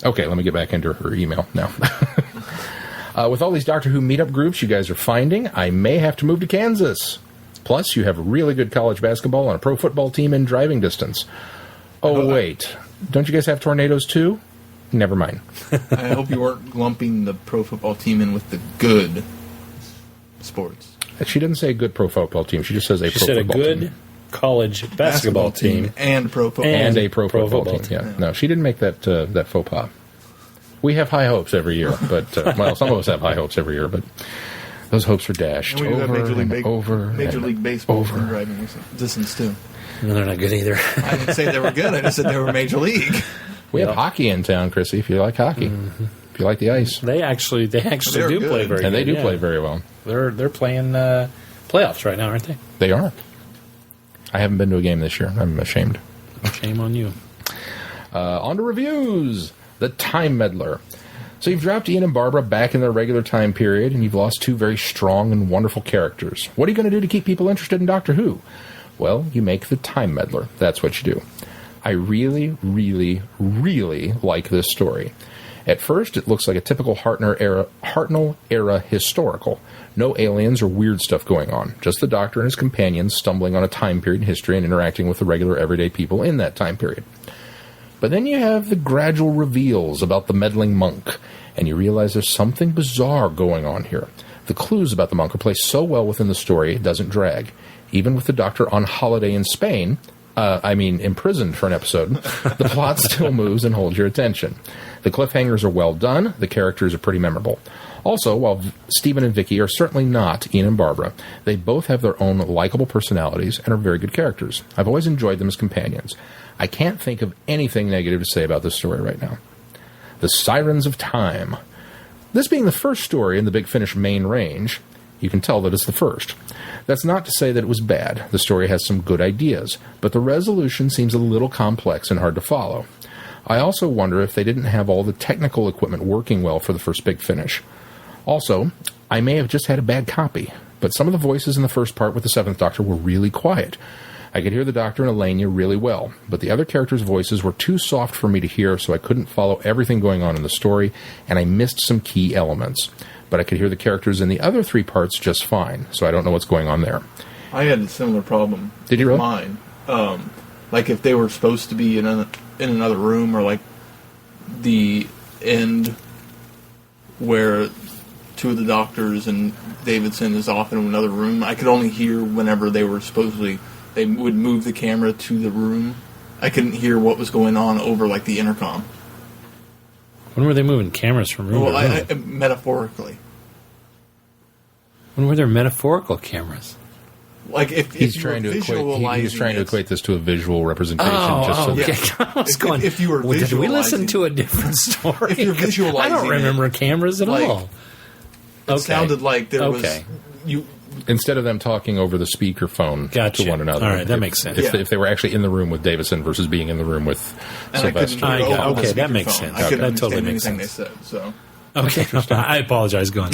Okay, let me get back into her email now. With all these Doctor Who meetup groups you guys are finding, I may have to move to Kansas. Plus, you have really good college basketball and a pro football team in driving distance. Oh, wait. Don't you guys have tornadoes, too? Never mind. I hope you weren't lumping the pro football team in with the good sports. She didn't say a good pro football team. She just says she said a good college basketball team and pro football and a pro football team. Yeah. No, she didn't make that faux pas. We have high hopes every year, but some of us have high hopes every year, but those hopes are dashed and we over Major League Baseball in driving distance too. No, they're not good either. I didn't say they were good. I just said they were Major League. We have hockey in town, Chrissy. If you like hockey, if you like the ice, they actually do good. play very well, and they do play very well. They're playing playoffs right now, aren't they? They are. I haven't been to a game this year. I'm ashamed. Shame on you. On to reviews. The Time Meddler. So you've dropped Ian and Barbara back in their regular time period, and you've lost two very strong and wonderful characters. What are you going to do to keep people interested in Doctor Who? Well, you make the Time Meddler. That's what you do. I really, really, really like this story. At first, it looks like a typical Hartnell era historical. No aliens or weird stuff going on. Just the Doctor and his companions stumbling on a time period in history and interacting with the regular everyday people in that time period. But then you have the gradual reveals about the meddling monk, and you realize there's something bizarre going on here. The clues about the monk are placed so well within the story, it doesn't drag. Even with the Doctor on holiday in Spain, imprisoned for an episode, the plot still moves and holds your attention. The cliffhangers are well done, the characters are pretty memorable. Also, while Stephen and Vicky are certainly not Ian and Barbara, they both have their own likable personalities and are very good characters. I've always enjoyed them as companions. I can't think of anything negative to say about this story right now. The Sirens of Time. This being the first story in the Big Finish main range, you can tell that it's the first. That's not to say that it was bad. The story has some good ideas, but the resolution seems a little complex and hard to follow. I also wonder if they didn't have all the technical equipment working well for the first Big Finish. Also, I may have just had a bad copy, but some of the voices in the first part with the Seventh Doctor were really quiet. I could hear the Doctor and Elenia really well, but the other characters' voices were too soft for me to hear, so I couldn't follow everything going on in the story, and I missed some key elements. But I could hear the characters in the other three parts just fine, so I don't know what's going on there. I had a similar problem. Did you really? Mine. Like if they were supposed to be in another room, or like the end where two of the Doctors and Davidson is off in another room, I could only hear whenever they were they would move the camera to the room. I couldn't hear what was going on over like the intercom. When were they moving cameras from room to room? Metaphorically. When were there metaphorical cameras? Like if he's you trying were to visualizing equate this to a visual representation. Okay. Yeah. I was going, if you were did we listen visualizing- to a different story? If you're 'Cause visualizing I don't remember cameras at like, all. It sounded like there was Instead of them talking over the speakerphone Gotcha. to one another. All right, that makes sense. If they were actually in the room with Davidson versus being in the room with Sylvester. Okay, that makes sense. I couldn't That totally understand makes anything sense. they said. So Okay, I apologize. Go on.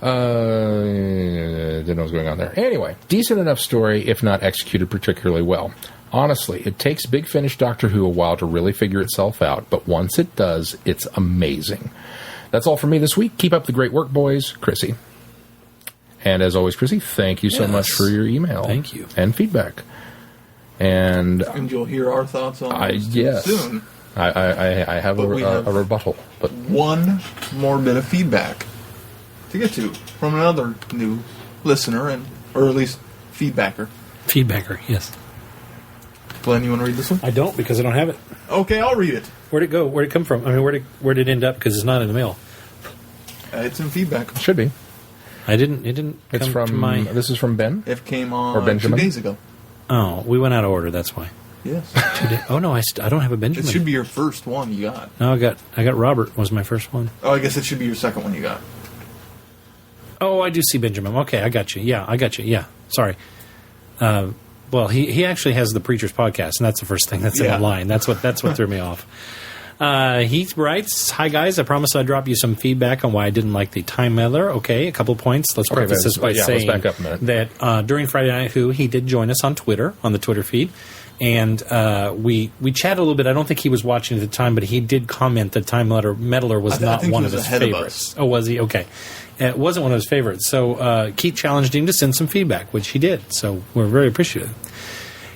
Didn't know what was going on there. Anyway, decent enough story, if not executed particularly well. Honestly, it takes Big Finish Doctor Who a while to really figure itself out, but once it does, it's amazing. That's all from me this week. Keep up the great work, boys. Chrissy. And as always, Chrissy, thank you so much for your email. Thank you. And feedback. And you'll hear our thoughts on this yes. soon. I have a we have rebuttal. But one more bit of feedback to get to from another new listener, or at least feedbacker. Feedbacker, yes. Glenn, you want to read this one? I don't because I don't have it. Okay, I'll read it. Where'd it go? Where'd it come from? I mean, where did it end up? Because it's not in the mail. It's in feedback. Should be. It didn't It's come from. to my... This is from Ben. It came on Or Benjamin? 2 days ago. Oh, we went out of order, that's why. Yes. Oh, no, I don't have a Benjamin. It should be your first one you got. No, I got Robert was my first one. Oh, I guess it should be your second one you got. Oh, I do see Benjamin. Okay, I got you. Yeah, I got you. Yeah, sorry. Well, he actually has the Preacher's Podcast, and that's the first thing that's in the line. That's what threw me off. He writes, "Hi guys, I promised I'd drop you some feedback on why I didn't like the Time Meddler." Okay, a couple points. Let's preface this by saying let's back up a minute. that during Friday Night Who, he did join us on Twitter, on the Twitter feed, and we chatted a little bit. I don't think he was watching at the time, but he did comment that Time Meddler was not one of his favorites. Oh, was he? Okay. It wasn't one of his favorites. So Keith challenged him to send some feedback, which he did. So we're very appreciative.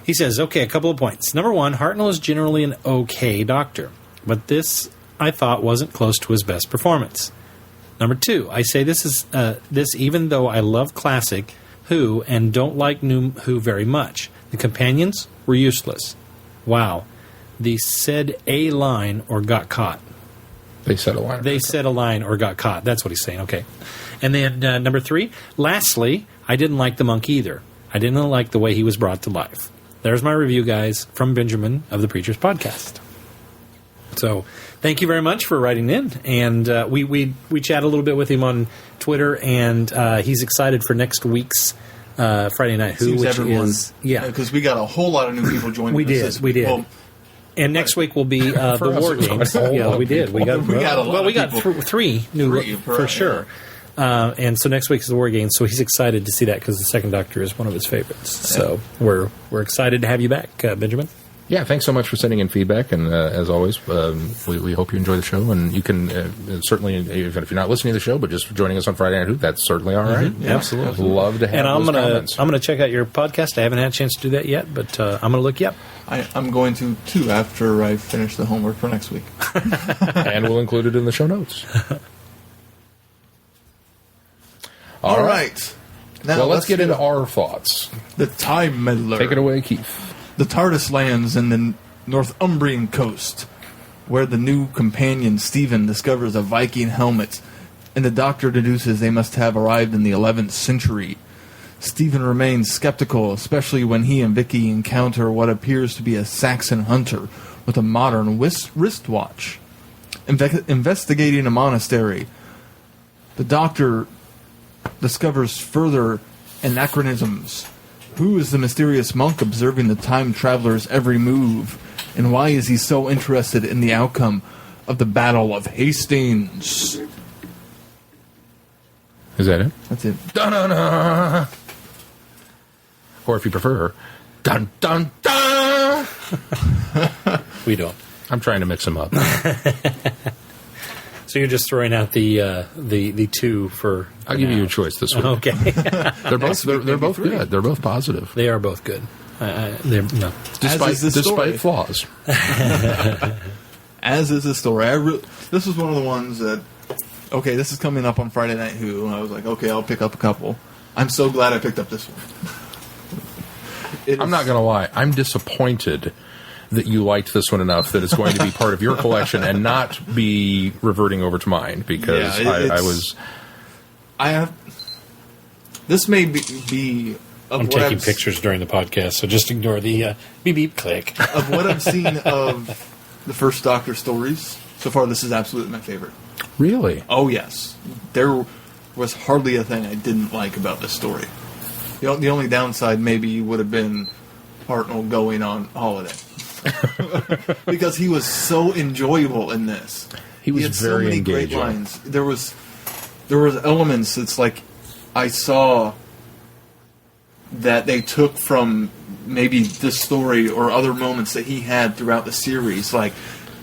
He says, okay, a couple of points. Number one, Hartnell is generally an okay doctor, but this, I thought, wasn't close to his best performance. Number two, I say this even though I love classic Who and don't like new Who very much. The companions were useless. Wow. They said a line or got caught. They said a line. They said a line or got caught. That's what he's saying. Okay. And then number three, lastly, I didn't like the monk either. I didn't like the way he was brought to life. There's my review, guys, from Benjamin of the Preacher's Podcast. So thank you very much for writing in. And we chat a little bit with him on Twitter, and he's excited for next week's Friday Night Who, which is... Yeah. Because we got a whole lot of new people joining us this week. We did. Well, and next week will be the War Games. Yeah, we did. We got three new for sure. And so next week is the War Games. So he's excited to see that because the Second Doctor is one of his favorites. So we're excited to have you back, Benjamin. Yeah, thanks so much for sending in feedback. And as always, we hope you enjoy the show. And you can certainly, even if you're not listening to the show, but just joining us on Friday Night Who, that's certainly all right. Mm-hmm. Yeah, absolutely. Love to have those comments. I'm gonna check out your podcast. I haven't had a chance to do that yet, but I'm going to look you up. I'm going to, too, after I finish the homework for next week. And we'll include it in the show notes. All right. Now Well, let's get into our thoughts. The Time Meddler. Take it away, Keith. The TARDIS lands in the Northumbrian coast, where the new companion, Stephen, discovers a Viking helmet, and the Doctor deduces they must have arrived in the 11th century. Stephen remains skeptical, especially when he and Vicky encounter what appears to be a Saxon hunter with a modern wristwatch. Investigating a monastery, the Doctor discovers further anachronisms. Who is the mysterious monk observing the time traveler's every move? And why is he so interested in the outcome of the Battle of Hastings? Is that it? That's it. Dun-dun-dun. Or if you prefer, dun-dun-dun. We don't. I'm trying to mix them up. So you're just throwing out the two for... I'll give you a choice this week. Okay. They're both good. They're both positive. They are both good. Despite flaws. As is the story. This was one of the ones that... Okay, this is coming up on Friday Night Who, and I was like, okay, I'll pick up a couple. I'm so glad I picked up this one. I'm not going to lie. I'm disappointed that you liked this one enough that it's going to be part of your collection and not be reverting over to mine, because I have... This may be I'm taking pictures during the podcast, so just ignore the beep beep click. Of what I've seen of the first Doctor stories, so far this is absolutely my favorite. Really? Oh, yes. There was hardly a thing I didn't like about this story. The only downside maybe would have been Hartnell going on holiday. Because he was so enjoyable in this. He was had very so many engaging. great lines. There was elements, it's like I saw that they took from maybe this story or other moments that he had throughout the series, like,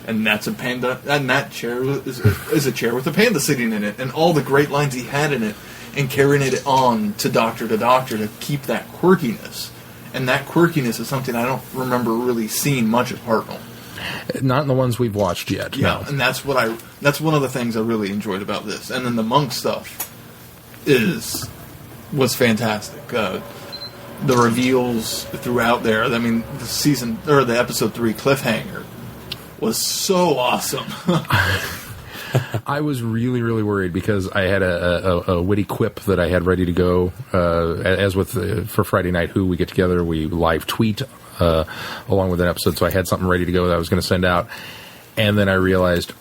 and that's a panda, and that chair is a chair with a panda sitting in it, and all the great lines he had in it, and carrying it on to Doctor to keep that quirkiness. And that quirkiness is something I don't remember really seeing much of Hartnell. Not in the ones we've watched yet. Yeah, no. and that's one of the things I really enjoyed about this. And then the monk stuff. was fantastic. The reveals throughout there. I mean, the episode 3 cliffhanger was so awesome. I was really, really worried because I had a witty quip that I had ready to go. As with for Friday Night Who, we get together, we live tweet along with an episode, so I had something ready to go that I was going to send out. And then I realized,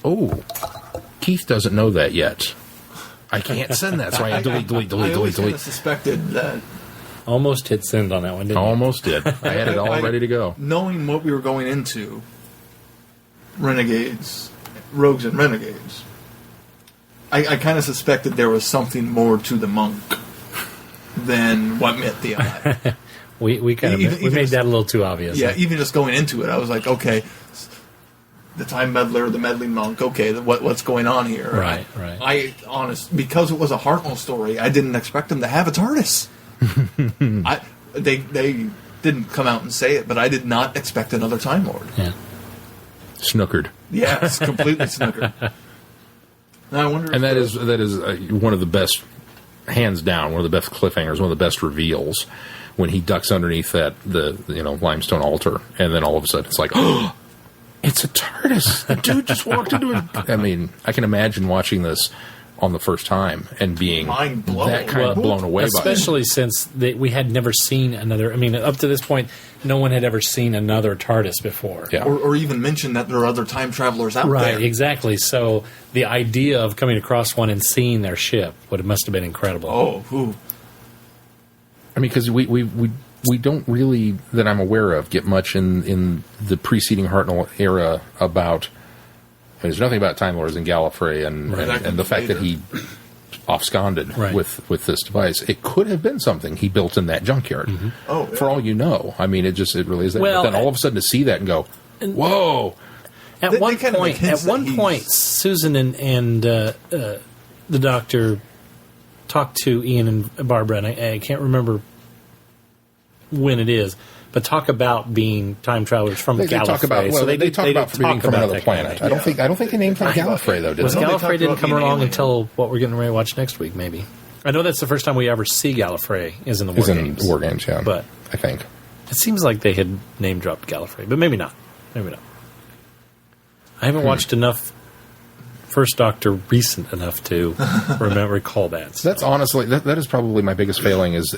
Keith doesn't know that yet. I can't send that, so I had delete. I always kind of suspected that. Almost hit send on that one, didn't you? Almost did. I had it all ready to go. Knowing what we were going into, Rogues and Renegades, I kind of suspected there was something more to the monk than what met the eye. we made that a little too obvious. Yeah, even just going into it, I was like, okay, the Time Meddler, the Meddling Monk, okay, what's going on here? Right. Because it was a Hartnell story, I didn't expect them to have a TARDIS. They didn't come out and say it, but I did not expect another Time Lord. Yeah. Snookered. Yes, completely snookered. Now I wonder. And that is one of the best, hands down, one of the best cliffhangers, one of the best reveals when he ducks underneath the limestone altar, and then all of a sudden it's like, oh, it's a TARDIS. The dude just walked into it. I mean, I can imagine watching this on the first time and being mind blown. That kind of blown away by it. Especially since we had never seen another. I mean, up to this point, no one had ever seen another TARDIS before. Yeah. Or even mentioned that there are other time travelers out there. Right, exactly. So the idea of coming across one and seeing their ship must have been incredible. Oh, ooh. I mean, because we don't really, that I'm aware of, get much in the preceding Hartnell era about. There's nothing about Time Lords and Gallifrey and the fact that he absconded with this device. It could have been something he built in that junkyard. Mm-hmm. Oh, yeah. For all you know. I mean, it really is that. Well, but then all of a sudden to see that and go, whoa. At one point, Susan and the Doctor talked to Ian and Barbara, and I can't remember when it is, but talk about being time travelers from Gallifrey. They talk about being from another planet. Yeah. I don't think they named him Gallifrey though. Did they? Gallifrey didn't come along until what we're getting ready to watch next week. Maybe. I know that's the first time we ever see Gallifrey is in the War Games. War Games, yeah. But I think it seems like they had name dropped Gallifrey, but maybe not. Maybe not. I haven't watched enough First Doctor recent enough to recall that. So. That's honestly that is probably my biggest failing. Is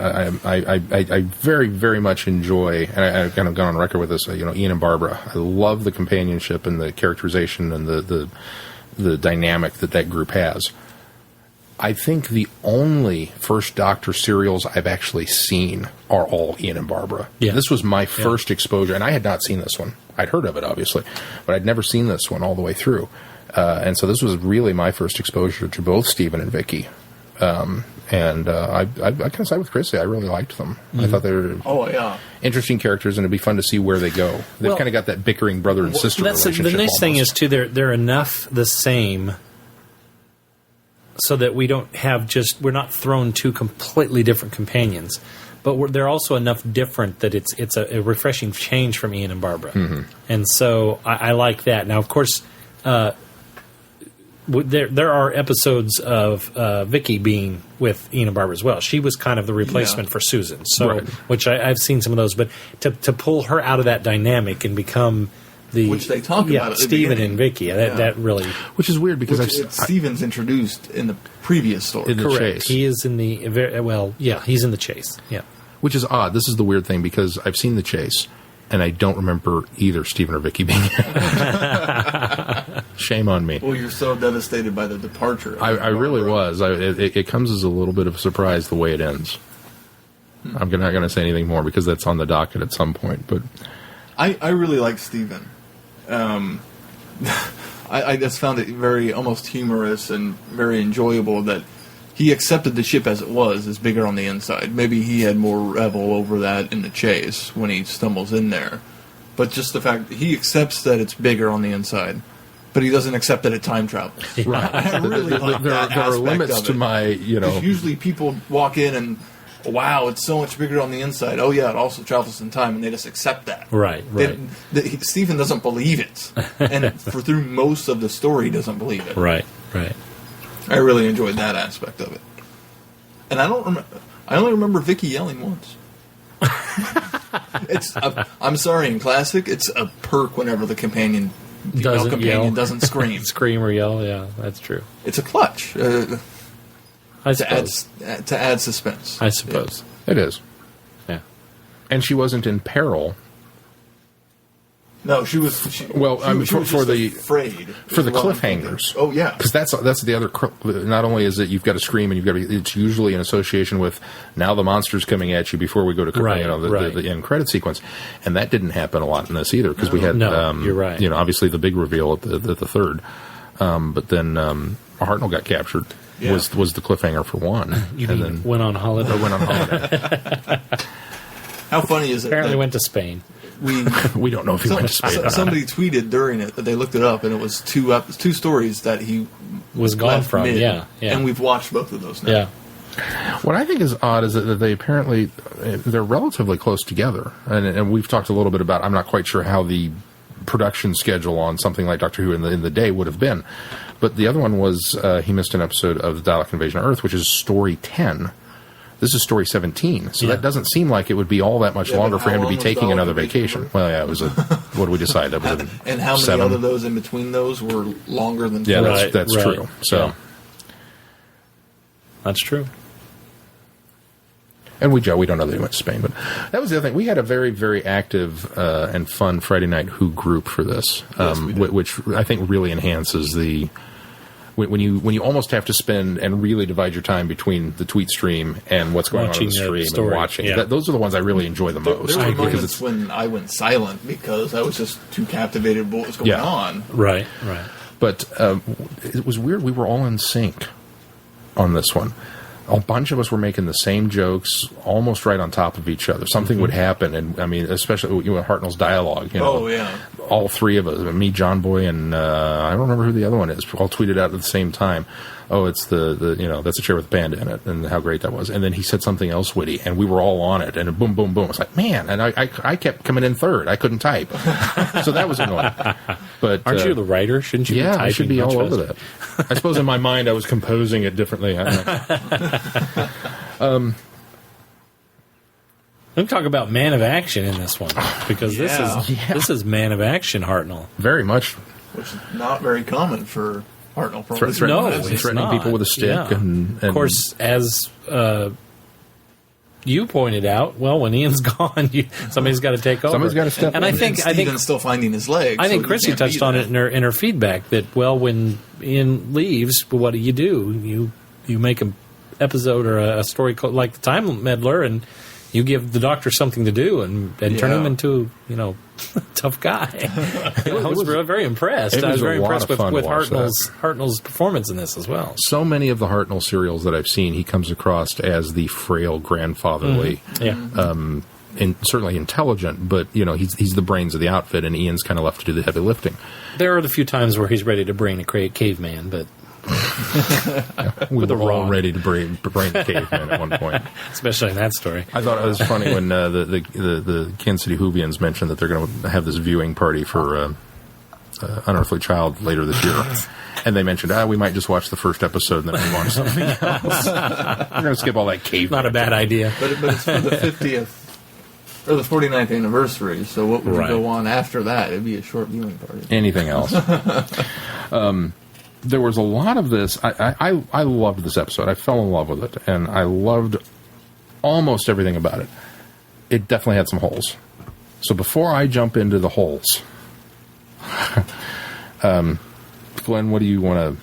I very, very much enjoy, and I've kind of gone on record with this. Ian and Barbara. I love the companionship and the characterization and the dynamic that group has. I think the only First Doctor serials I've actually seen are all Ian and Barbara. Yeah. This was my first exposure, and I had not seen this one. I'd heard of it, obviously, but I'd never seen this one all the way through. And so this was really my first exposure to both Stephen and Vicky. I kind of side with Chrissy. I really liked them. Mm-hmm. I thought they were interesting characters, and it'd be fun to see where they go. They've kind of got that bickering brother and sister relationship. The nice thing is, too, they're enough the same so that we don't have we're not thrown two completely different companions. But they're also enough different that it's a refreshing change from Ian and Barbara. Mm-hmm. And so I like that. Now, of course, there are episodes of Vicky being with Ian and Barbara as well. She was kind of the replacement for Susan, which I've seen some of those. But to pull her out of that dynamic and become which they talk about Stephen and Vicky, that really, which is weird because Stephen's introduced in the previous story. In the Chase. He is in the he's in the Chase. Yeah, which is odd. This is the weird thing because I've seen the Chase. And I don't remember either Stephen or Vicky being Shame on me. Well, you're so devastated by the departure. I really was. It comes as a little bit of a surprise the way it ends. I'm not going to say anything more because that's on the docket at some point. But I really like Stephen. I just found it very almost humorous and very enjoyable that he accepted the ship as it was, is bigger on the inside. Maybe he had more revel over that in the Chase when he stumbles in there. But just the fact that he accepts that it's bigger on the inside, but he doesn't accept that it time travels. Right. I really like that there are limits to my, Usually people walk in and, wow, it's so much bigger on the inside. Oh, yeah, it also travels in time, and they just accept that. Right. Stephen doesn't believe it. And through most of the story, he doesn't believe it. Right. I really enjoyed that aspect of it. And I only remember Vicky yelling once. I'm sorry, in Classic, it's a perk whenever the female companion doesn't scream. Scream or yell, yeah, that's true. It's a clutch I to suppose. add suspense. I suppose. It is. Yeah. And she wasn't in peril. No, she was. For the afraid for the cliffhangers. Oh yeah, because that's the other. Not only is it you've got to scream and you've got to. It's usually in association with now the monster's coming at you before we go to the end credit sequence, and that didn't happen a lot in this either because we had you're right. Obviously the big reveal at the third, but then Hartnell got captured. Yeah. Was the cliffhanger for one, then went on holiday. How funny is it? Apparently went to Spain. We don't know if he went to Spain. Somebody tweeted during it that they looked it up, and it was two stories that he was gone from. Yeah, and we've watched both of those now. Yeah. What I think is odd is that they apparently they're relatively close together, and we've talked a little bit about. I'm not quite sure how the production schedule on something like Doctor Who in the day would have been, but the other one was he missed an episode of the Dalek Invasion of Earth, which is story 10. This is story 17, so that doesn't seem like it would be all that much longer for him to be taking another vacation. Well, yeah, it was what did we decide? That was and how many 7? other of those in between those were longer than 4? Yeah, that's true. So that's true. And we don't know that he went to Spain, but that was the other thing. We had a very, very active and fun Friday Night Who group for this, which I think really enhances the. When you almost have to spend and really divide your time between the tweet stream and what's going on in the stream and watching, those are the ones I really enjoy the most. There were moments when I went silent because I was just too captivated with what was going on. Right. But it was weird. We were all in sync on this one. A bunch of us were making the same jokes almost right on top of each other. Something would happen, and I mean, especially Hartnell's dialogue. Oh, yeah. All three of us, me, John Boy, and I don't remember who the other one is, all tweeted out at the same time. Oh, it's the that's a chair with Panda in it, and how great that was. And then he said something else witty, and we were all on it, and boom, boom, boom. It's like, man, and I kept coming in third. I couldn't type. So that was annoying. But aren't you the writer? Shouldn't you be typing? I should be all over that. I suppose in my mind I was composing it differently. I don't know. Let me talk about man of action in this one, because this is man of action, Hartnell. Very much. Which is not very common for Hartnell. Threatening people with a stick. Yeah. And of course, as you pointed out, when Ian's gone, somebody's got to take over. Somebody's got to step in. And I think Steven's still finding his legs. I think Chrissy touched on it in her feedback that when Ian leaves, what do? You make an episode or a story like the Time Meddler, and you give the Doctor something to do and turn him into tough guy. I was very impressed. I was very impressed with Hartnell's performance in this as well. So many of the Hartnell serials that I've seen, he comes across as the frail grandfatherly, and certainly intelligent, but he's the brains of the outfit, and Ian's kind of left to do the heavy lifting. There are the few times where he's ready to brain a caveman, but. We were all ready to brain the caveman at one point, especially in that story. I thought it was funny when the Kansas City Whovians mentioned that they're going to have this viewing party for Unearthly Child later this year, and they mentioned we might just watch the first episode and then we watch something else. We're going to skip all that caveman. Not a bad idea, but it's for the 50th or the 49th anniversary. So what would go on after that? It'd be a short viewing party. Anything else? There was a lot of this. I loved this episode. I fell in love with it, and I loved almost everything about it. It definitely had some holes. So before I jump into the holes, Glenn, what do you want to?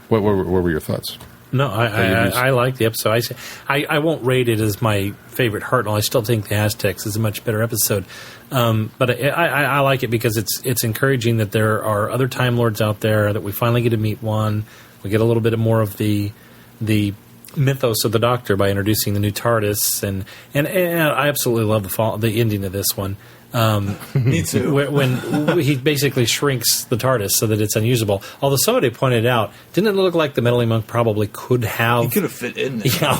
What were your thoughts? No, I like the episode. I won't rate it as my favorite Hartnell. I still think the Aztecs is a much better episode. But I like it because it's encouraging that there are other Time Lords out there, that we finally get to meet one. We get a little bit more of the mythos of the Doctor by introducing the new TARDIS, and I absolutely love the ending of this one. Me too. When he basically shrinks the TARDIS so that it's unusable. Although somebody pointed out, didn't it look like the meddling monk probably could have? He could have fit in there,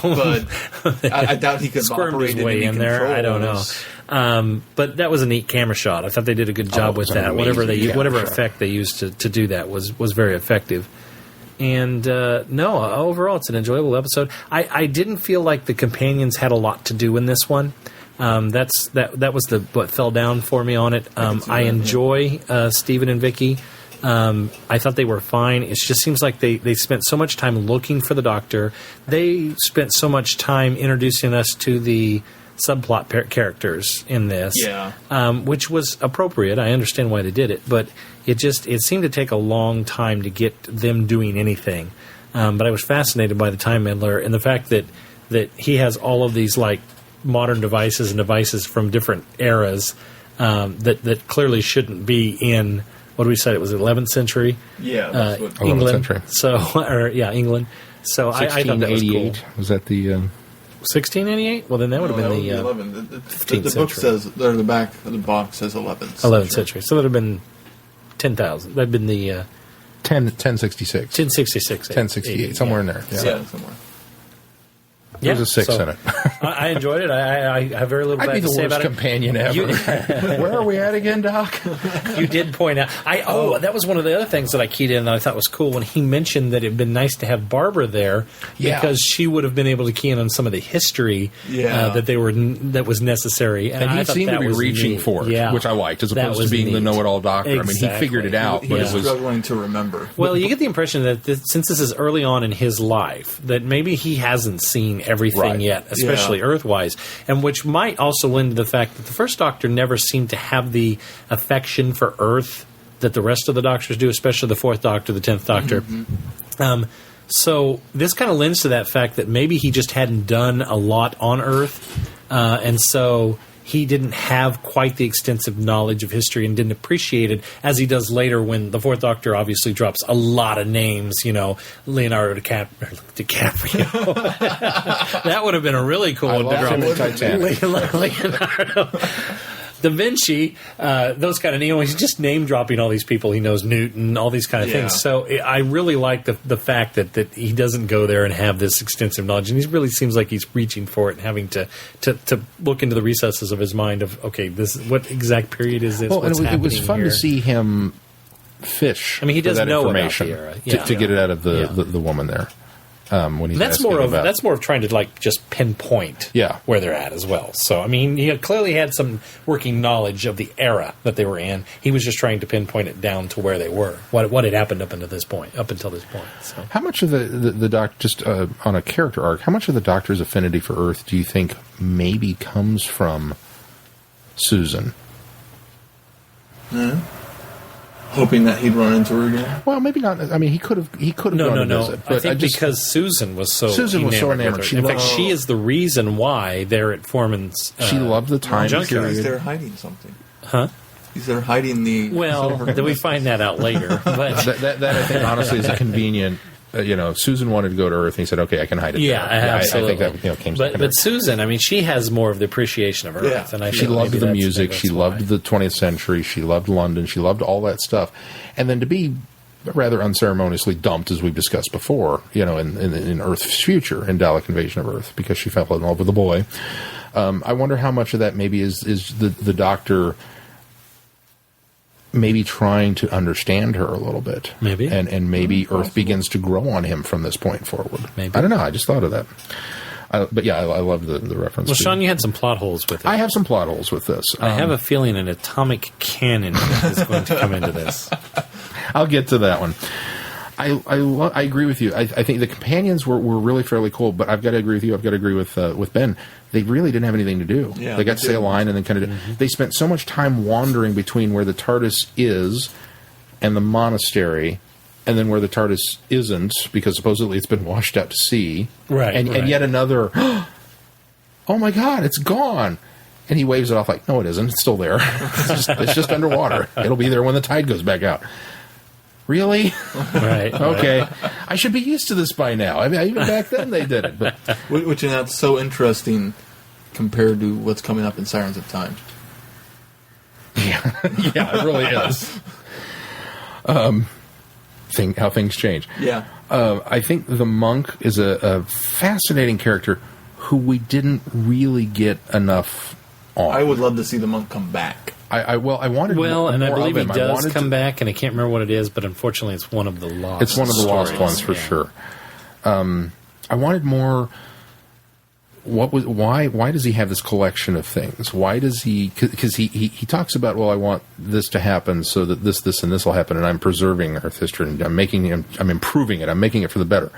but I doubt he could squirmed his way in there. I don't know. But that was a neat camera shot. I thought they did a good job with that. Whatever effect they used to do that was very effective. And no, overall, it's an enjoyable episode. I didn't feel like the companions had a lot to do in this one. That was what fell down for me on it. I enjoy Stephen and Vicky. I thought they were fine. It just seems like they spent so much time looking for the Doctor. They spent so much time introducing us to the subplot characters in this, which was appropriate. I understand why they did it, but it seemed to take a long time to get them doing anything. But I was fascinated by the Time Meddler and the fact that he has all of these like modern devices and devices from different eras that clearly shouldn't be in. What do we say? It was the 11th century. Yeah, that's what England. 11th century. So, England. So I thought that was cool. Was that the 1688? Well, then that would have been the 11th. The 15th book century. says, or the back of the box says 11th. 11th century. So that would have been 10,000. That would have been the 1066. 1066. 1068, somewhere in there. Yeah, somewhere. There's a 6 in it. I enjoyed it. I have very little I'd bad be to the say worst about companion ever. Where are we at again, Doc? You did point out. That was one of the other things that I keyed in that I thought was cool when he mentioned that it'd been nice to have Barbara there because she would have been able to key in on some of the history that was necessary. And he seemed to be reaching for it, which I liked, as opposed to being the know-it-all doctor. Exactly. I mean, he figured it out, but he was struggling to remember. Well, you get the impression that since this is early on in his life, that maybe he hasn't seen everything yet, especially Earthwise, and which might also lend to the fact that the first Doctor never seemed to have the affection for Earth that the rest of the Doctors do, especially the Fourth Doctor, the 10th Doctor. So this kind of lends to that fact that maybe he just hadn't done a lot on Earth, and so he didn't have quite the extensive knowledge of history and didn't appreciate it as he does later when the Fourth Doctor obviously drops a lot of names, Leonardo DiCaprio. That would have been a really cool one to drop. Leonardo. Da Vinci, those kind of names. He's just name dropping all these people. He knows Newton, all these kind of things. So I really like the fact that he doesn't go there and have this extensive knowledge, and he really seems like he's reaching for it and having to look into the recesses of his mind of what exact period is this? Well, What's and it was happening fun here? to see him fish. I mean, he does that know about information the era. to get it out of the woman there. When he's that's asking more of about. trying to just pinpoint where they're at as well. So I mean, he clearly had some working knowledge of the era that they were in. He was just trying to pinpoint it down to where they were, what had happened up until this point. So how much of the Doctor, just on a character arc, how much of the Doctor's affinity for Earth do you think maybe comes from Susan? Hoping that he'd run into her again. Well, maybe not. I mean, he could have gone to visit. But I think because Susan was so enamored. With her. In fact, she is the reason why they're at Foreman's. She loved the time period. He's there hiding something. Huh? He's there hiding the. Well, then we find that out later. But that I think honestly is a convenient. Susan wanted to go to Earth, and he said, "Okay, I can hide it." Yeah, there. absolutely. I think that came. But Susan, I mean, she has more of the appreciation of Earth, and she loved the music. She loved the 20th century. She loved London. She loved all that stuff, and then to be rather unceremoniously dumped, as we've discussed before, in Earth's future, in Dalek Invasion of Earth, because she fell in love with a boy. I wonder how much of that maybe is the Doctor. Maybe trying to understand her a little bit. Maybe. And maybe Earth begins to grow on him from this point forward. Maybe. I don't know. I just thought of that. But yeah, I love the reference. Well, Sean, you had some plot holes with it. I have some plot holes with this. I have a feeling an atomic cannon is going to come into this. I'll get to that one. I agree with you. I think the companions were really fairly cool, but I've got to agree with you. I've got to agree with Ben. They really didn't have anything to do. Yeah, they got to say a line and then kind of. They spent so much time wandering between where the TARDIS is and the monastery, and then where the TARDIS isn't, because supposedly it's been washed out to sea. Right. And yet another. Oh my God! It's gone. And he waves it off like, no, it isn't. It's still there. It's just underwater. It'll be there when the tide goes back out. Really? Right. Okay. I should be used to this by now. I mean, even back then they did it. But which is not so interesting compared to what's coming up in Sirens of Time. Yeah, it really is. How things change. Yeah. I think the monk is a fascinating character who we didn't really get enough on. I would love to see the monk come back. I wanted more, and I believe of he him. does come back, and I can't remember what it is, but unfortunately, it's one of the lost. It's one of the lost stories. ones for sure. I wanted more. Why does he have this collection of things? Why does he? Because he talks about, well, I want this to happen so that this, and this will happen, and I'm preserving Earth history, and I'm improving it, I'm making it for the better.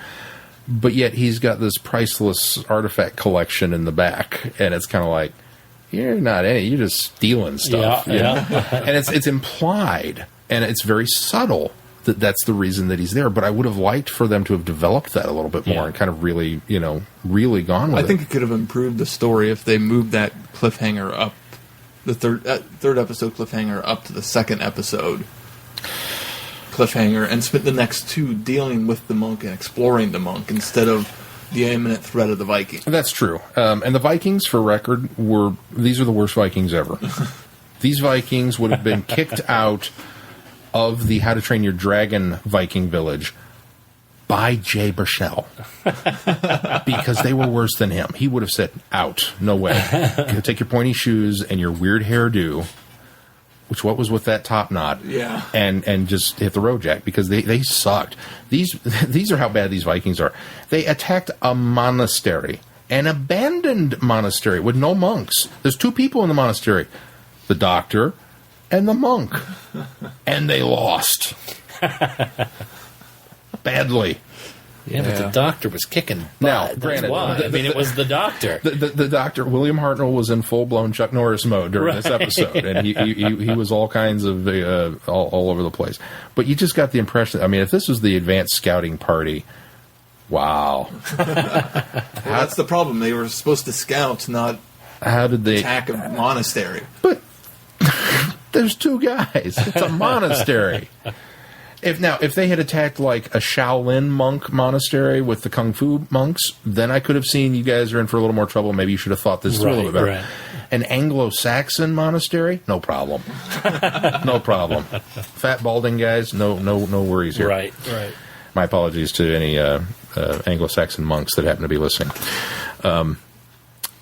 But yet he's got this priceless artifact collection in the back, and it's kind of like, you're just stealing stuff. Yeah. And it's implied, and it's very subtle that that's the reason that he's there. But I would have liked for them to have developed that a little bit more and kind of really gone with it. I think it could have improved the story if they moved that cliffhanger up, the third episode cliffhanger up to the second episode cliffhanger, and spent the next two dealing with the monk and exploring the monk instead of the imminent threat of the Viking. That's true. And the Vikings, for record, these are the worst Vikings ever. These Vikings would have been kicked out of the How to Train Your Dragon Viking village by Jay Baruchel because they were worse than him. He would have said, out, no way. Take your pointy shoes and your weird hairdo, which what was with that top knot, and just hit the road, Jack, because they sucked. These are how bad these Vikings are. They attacked a monastery, an abandoned monastery with no monks. There's two people in the monastery, the doctor and the monk, and they lost badly. Yeah, but the doctor was kicking butt. Now, granted, it was the doctor. The doctor, William Hartnell, was in full-blown Chuck Norris mode during this episode, and he was all kinds of all over the place. But you just got the impression. I mean, if this was the advanced scouting party, wow. That's the problem. They were supposed to scout, not attack a monastery. But there's two guys. It's a monastery. If they had attacked like a Shaolin monk monastery with the Kung Fu monks, then I could have seen you guys are in for a little more trouble. Maybe you should have thought this through a little bit better. Right. An Anglo-Saxon monastery, no problem. No problem. Fat balding guys, no worries here. Right. My apologies to any Anglo-Saxon monks that happen to be listening.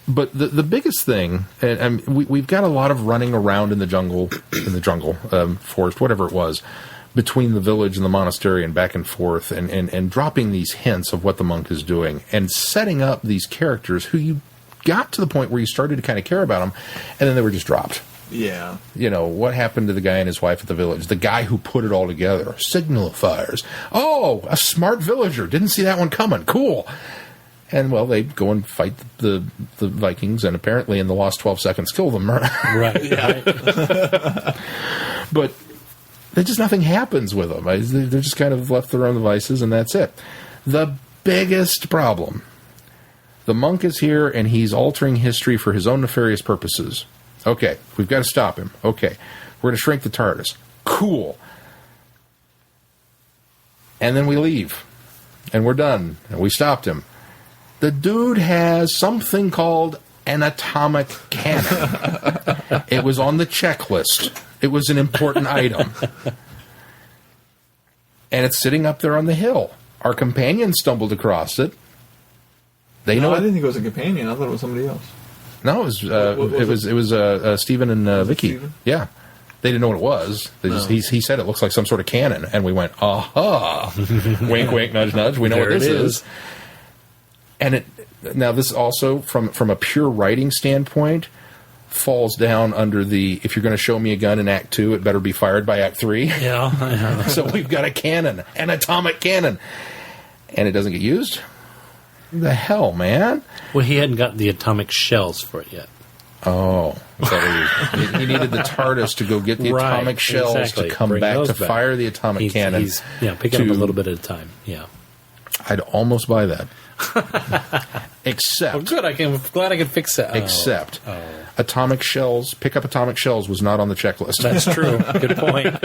But the biggest thing, and we've got a lot of running around in the jungle, forest, whatever it was, between the village and the monastery and back and forth, and dropping these hints of what the monk is doing, and setting up these characters who you got to the point where you started to kind of care about them, and then they were just dropped. Yeah. What happened to the guy and his wife at the village? The guy who put it all together. Signal fires. Oh, a smart villager. Didn't see that one coming. Cool. And, well, they go and fight the Vikings, and apparently in the last 12 seconds kill them. Right. But just nothing happens with them. They're just kind of left to their own devices, and that's it. The biggest problem. The monk is here, and he's altering history for his own nefarious purposes. Okay, we've got to stop him. Okay, we're going to shrink the TARDIS. Cool. And then we leave, and we're done, and we stopped him. The dude has something called an atomic cannon. It was on the checklist. It was an important item. And it's sitting up there on the hill. Our companion stumbled across it. I didn't think it was a companion. I thought it was somebody else. No, it was Stephen and Vicky. Stephen? Yeah. They didn't know what it was. He said it looks like some sort of cannon, and we went, aha. Wink, wink, nudge, nudge. We know what this is. And now this also, from a pure writing standpoint, falls down under if you're going to show me a gun in Act 2, it better be fired by Act 3. Yeah. So we've got a cannon, an atomic cannon. And it doesn't get used? The hell, man? Well, he hadn't got the atomic shells for it yet. Oh. He needed the TARDIS to go get the atomic shells to come back to fire the atomic cannon. He's picking up a little bit at a time. Yeah. I'd almost buy that. Except... Oh, good. I'm glad I could fix that. Except atomic shells, pick up atomic shells was not on the checklist. That's true. Good point.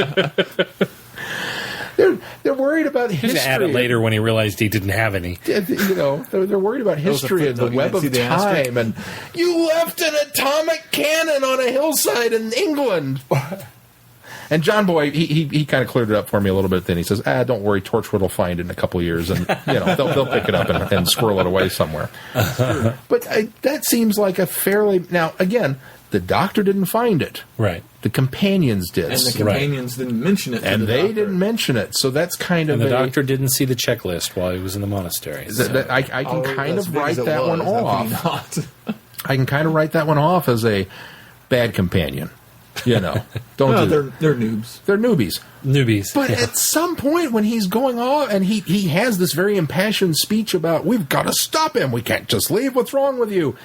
They're worried about history. He's going to add it later when he realized he didn't have any. They're worried about history and the web of time. And you left an atomic cannon on a hillside in England. And John Boy, he kind of cleared it up for me a little bit. Then he says, "Don't worry, Torchwood will find it in a couple of years, and they'll pick it up and squirrel it away somewhere." But that seems like a fairly... Now, again, The Doctor didn't find it. Right. The companions did. And the companions didn't mention it to And the they Doctor. didn't mention it. So that's kind of And the Doctor didn't see the checklist while he was in the monastery. I can kind As of big write as it that one was, how off. could he not? I can kind of write that one off as a bad companion. You know, don't No, do they're noobs. They're newbies. Newbies. But Yeah. at some point when he's going off and he has this very impassioned speech about, we've got to stop him. We can't just leave. What's wrong with you?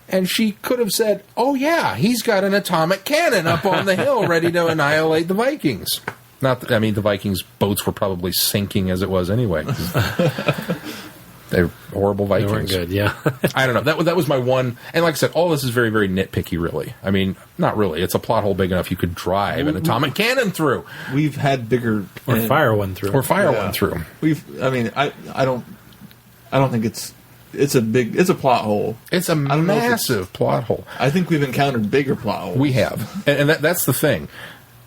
And she could have said, oh, yeah, he's got an atomic cannon up on the hill ready to annihilate the Vikings. The Vikings' boats were probably sinking as it was anyway. They're horrible Vikings. They weren't good, yeah. I don't know. That was my one. And like I said, all this is very, very nitpicky, really. I mean, not really. It's a plot hole big enough you could drive an atomic cannon through. We've had bigger Or fire one through. Or fire one through. I don't think it's a plot hole. It's a know if massive plot hole. I think we've encountered bigger plot holes. We have. And that's the thing.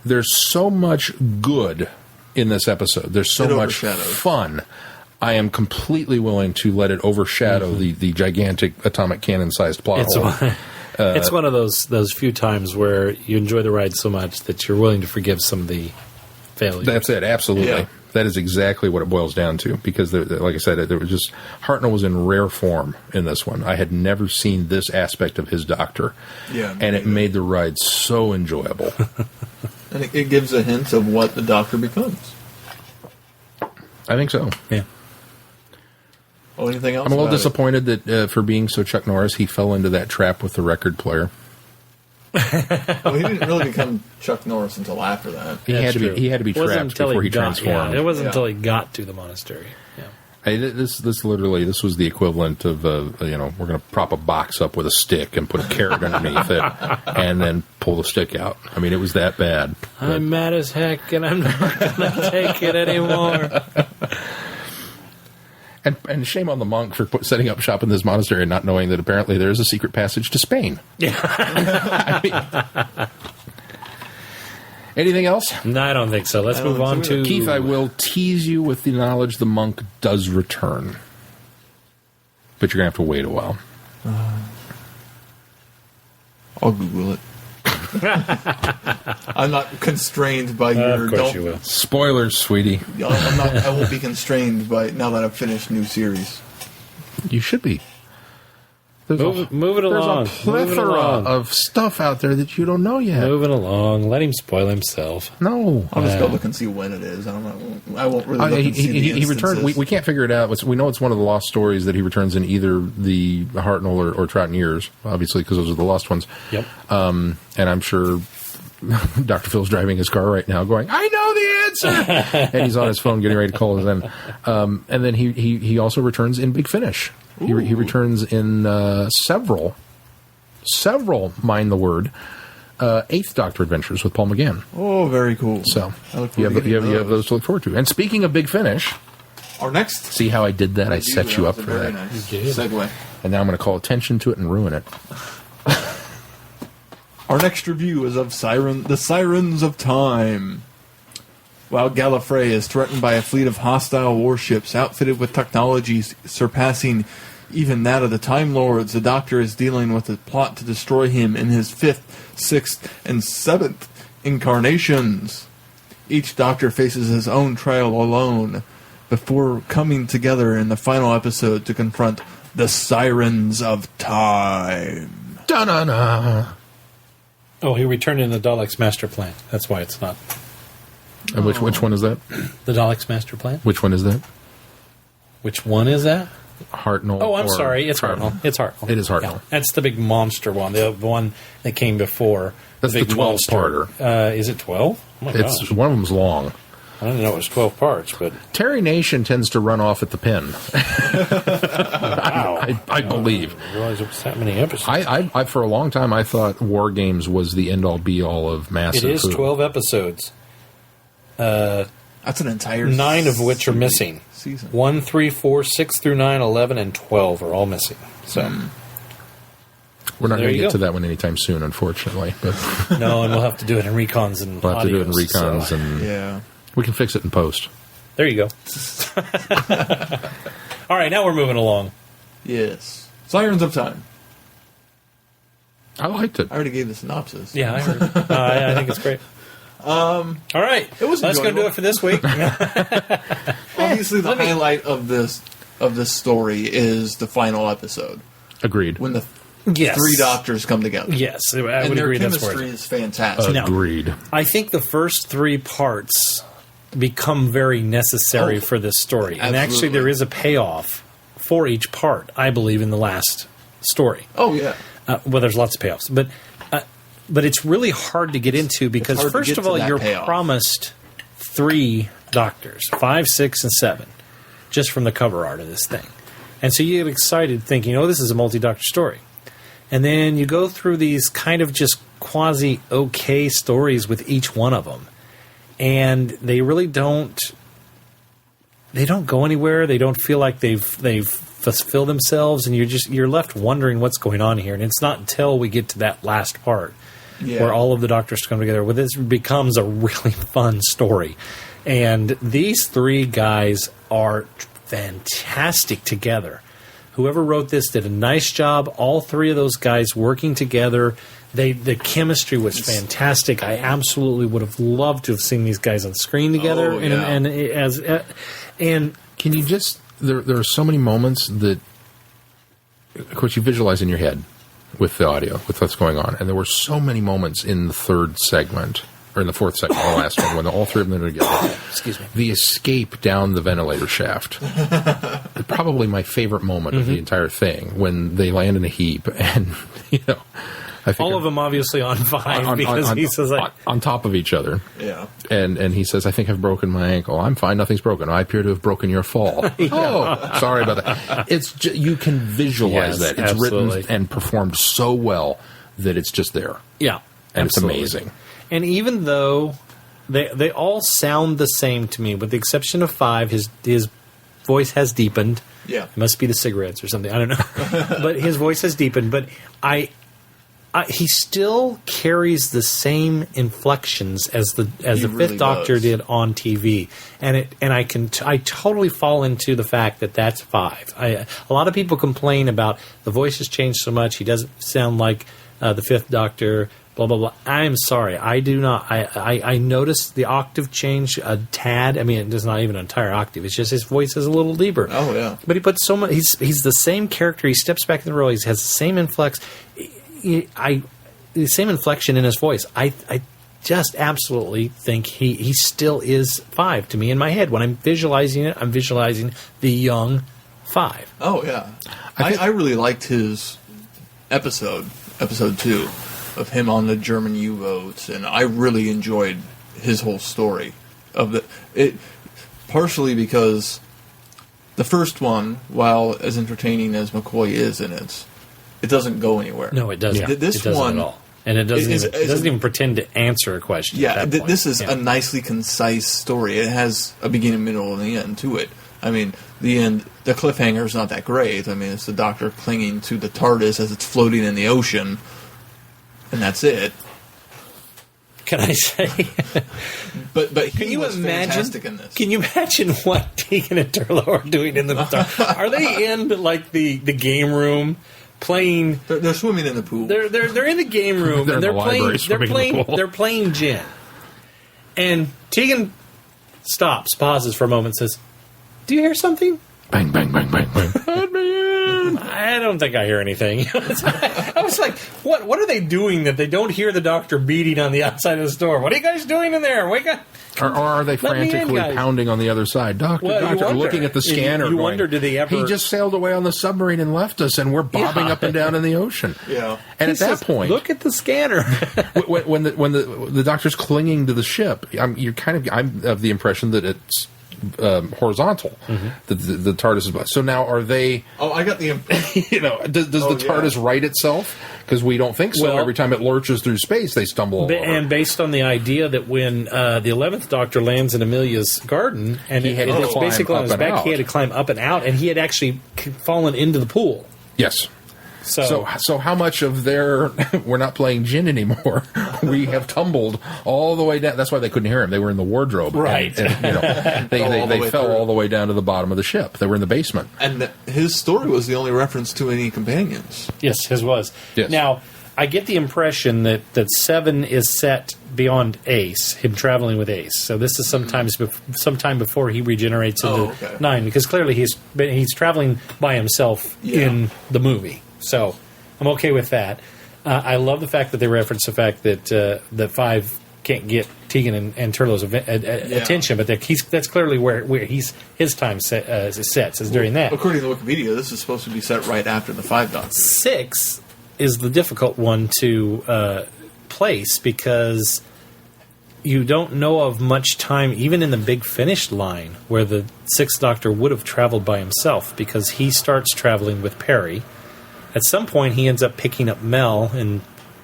There's so much good in this episode. There's so It much overshadows. fun. I am completely willing to let it overshadow the gigantic atomic cannon-sized plot hole. It's one of those few times where you enjoy the ride so much that you're willing to forgive some of the failures. That's it, absolutely. Yeah. That is exactly what it boils down to. Because, like I said, there was just Hartnell was in rare form in this one. I had never seen this aspect of his Doctor, and it made the ride so enjoyable. And it gives a hint of what the Doctor becomes. I think so. Yeah. Oh, anything else? I'm a little about it? disappointed that for being so Chuck Norris, he fell into that trap with the record player. Well, he didn't really become Chuck Norris until after that. He had to be It wasn't trapped until before he got- transformed. Yeah, it wasn't Yeah. until he got to the monastery. Yeah. This was the equivalent of we're going to prop a box up with a stick and put a carrot underneath it and then pull the stick out. I mean, it was that bad. I'm mad as heck, and I'm not going to take it anymore. And shame on the monk for setting up shop in this monastery and not knowing that apparently there is a secret passage to Spain. Yeah. I mean, anything else? No, I don't think so. Let's move on to... Keith, I will tease you with the knowledge the monk does return. But you're going to have to wait a while. I'll Google it. I'm not constrained by your. Of course you will. Spoilers, sweetie. I won't be constrained by now that I've finished new series. You should be. Move it along. There's a Move it plethora along. of stuff out there that you don't know yet. Moving along. Let him spoil himself. No. I'll just go look and see when it is. I won't really look and see the he returned. instances. We can't figure it out. We know it's one of the lost stories that he returns in either the Hartnell or Trout and Ears, obviously, because those are the lost ones. Yep. And I'm sure Dr. Phil's driving his car right now going, I know the answer! And he's on his phone getting ready to call us in. And then he also returns in Big Finish. He returns in several, mind the word, Eighth Doctor adventures with Paul McGann. Oh, very cool. So I look you forward to have getting those to look forward to. And speaking of Big Finish, Our next. see how I did that? I set you up was a for very that. Nice You did. segue. And now I'm going to call attention to it and ruin it. Our next review is of the Sirens of Time. While Gallifrey is threatened by a fleet of hostile warships outfitted with technologies surpassing even that of the Time Lords, the Doctor is dealing with a plot to destroy him in his 5th, 6th, and 7th incarnations. Each Doctor faces his own trial alone before coming together in the final episode to confront the Sirens of Time. Da-na-na. Oh, he returned in the Daleks' master plan. That's why it's not And which one is that? the Daleks' master plan. Which one is that? Which one is that? Hartnell. Oh, I'm or sorry. It's Trout? Hartnell. It's Hartnell. It is Hartnell. Yeah. That's the big monster one. The one that came before. That's the big 12-parter. Is it 12? Oh my It's gosh. one of them's long. I didn't know it was 12 parts, but Terry Nation tends to run off at the pin. wow. I believe. I didn't realize there was that many episodes. I for a long time I thought War Games was the end all be all of massive. It is Who. 12 episodes. That's an entire 9 of which are missing. season. 1, 3, 4, 6 through 9, 11, and 12 are all missing. So We're not There going to you get go. to that one anytime soon, unfortunately. But no, and we'll have to do it in recons and we'll have to do it in audios, recons, so- and Yeah. we can fix it in post. There you go. All right, now we're moving along. Yes. Sirens of Time. I liked it. I already gave the synopsis. Yeah, I heard. I think it's great. All right, It was let's go enjoyable. do it for this week. Obviously, the highlight of this story is the final episode Agreed. when the Yes. 3 doctors come together. Yes, I and would their agree. That's chemistry where is fantastic. No. Agreed. I think the first 3 parts become very necessary Oh, for this story, and actually absolutely. there is a payoff for each part. I believe in the last story. Oh yeah, Well, there's lots of payoffs, but it's really hard to get into because hard to first get of to all, that you're payoff. promised 3 doctors, 5, 6, and 7, just from the cover art of this thing, and so you get excited thinking, "Oh, this is a multi-doctor story," and then you go through these kind of just quasi okay stories with each one of them, and they really don't. They don't go anywhere. They don't feel like they've fulfilled themselves, and you're left wondering what's going on here. And it's not until we get to that last part where all of the doctors come together where this becomes a really fun story. And these 3 guys are fantastic together. Whoever wrote this did a nice job. All 3 of those guys working together. The chemistry was fantastic. I absolutely would have loved to have seen these guys on screen together. Oh, yeah. And Can you just... There are so many moments that... Of course, you visualize in your head with the audio, with what's going on. And there were so many moments in the 3rd segment, or in the 4th segment, the last one, when all 3 of them are together. excuse me. The escape down the ventilator shaft. Probably my favorite moment of the entire thing, when they land in a heap and, I think All of them obviously on 5 because he says like, on top of each other. yeah. And he says, I think I've broken my ankle. I'm fine. Nothing's broken. I appear to have broken your fall. Oh, sorry about that. It's you can visualize Yes, that. It's absolutely. written and performed so well that it's just there. yeah, And absolutely. it's amazing. And even though they all sound the same to me, with the exception of 5, his voice has deepened. Yeah. It must be the cigarettes or something. I don't know. But his voice has deepened. But he still carries the same inflections as the He Fifth really Doctor does. did on TV, and I totally fall into the fact that that's 5. A lot of people complain about the voice has changed so much. He doesn't sound like the Fifth Doctor. Blah blah blah. I am sorry. I do not. I noticed the octave change a tad. I mean, it's not even an entire octave. It's just his voice is a little deeper. Oh yeah. But he puts so much. He's the same character. He steps back in the role. He has the same inflex. The same inflection in his voice. I just absolutely think he still is 5 to me in my head. When I'm visualizing it, I'm visualizing the young 5. Oh yeah. I really liked his episode 2 of him on the German U-boats, and I really enjoyed his whole story of it. Partially because the first one, while as entertaining as McCoy is in it doesn't go anywhere. No, it doesn't. Yeah. This it doesn't one at all. And it doesn't is- even, it doesn't even pretend to answer a question. Yeah, at that point. this is Yeah. a nicely concise story. It has a beginning, middle, and the end to it. I mean, the end, the cliffhanger is not that great. I mean, it's the Doctor clinging to the TARDIS as it's floating in the ocean, and that's it. Can I say? But Can he you was imagine? fantastic in this. Can you imagine what Tegan and Turlo are doing in the? Are they in like the game room playing? They're swimming in the pool. They're in the game room They're and in the library swimming in the pool. they're playing gin. And Tegan stops, pauses for a moment, says, "Do you hear something?" Bang, bang, bang, bang, bang. Let me in. I don't think I hear anything. I was like, what are they doing that they don't hear the Doctor beating on the outside of the door? What are you guys doing in there? Wake up. Or are they Let me in, frantically guys. pounding on the other side? Doctor, Well, you Doctor, wonder. looking at the scanner. You going, wonder, do they ever- He just sailed away on the submarine and left us, and we're bobbing Yeah. up and down in the ocean. Yeah. And He at that says, point, look at the scanner. when the Doctor's clinging to the ship, I'm of the impression that it's horizontal. Mm-hmm. The TARDIS is. So now, are they? Oh, I got the impression. Does the Oh, TARDIS right itself? Because we don't think so. Well- Every time it lurches through space, they stumble all over. And based on the idea that when the 11th Doctor lands in Amelia's garden, and He had to it's climb basically on up his and back, out. he had to climb up and out, and he had actually fallen into the pool. Yes. So So how much of their we're not playing gin anymore? We have tumbled all the way down. That's why they couldn't hear him. They were in the wardrobe, Right. And, all the they way fell through. all the way down to the bottom of the ship. They were in the basement. And his story was the only reference to any companions. yes, his was. Yes. Now, I get the impression that 7 is set beyond Ace, him traveling with Ace. So this is sometime before he regenerates into 9, because clearly he's traveling by himself in the movie. So I'm okay with that. I love the fact that they reference the fact that 5 can't get Tegan and Turlough's attention, but that's clearly where his time sets is during that. According to Wikipedia, this is supposed to be set right after the 5 Doctors. 6 is the difficult one to place because you don't know of much time, even in the Big Finish line, where the 6th Doctor would have traveled by himself, because he starts traveling with Perry. At some point, he ends up picking up Mel, and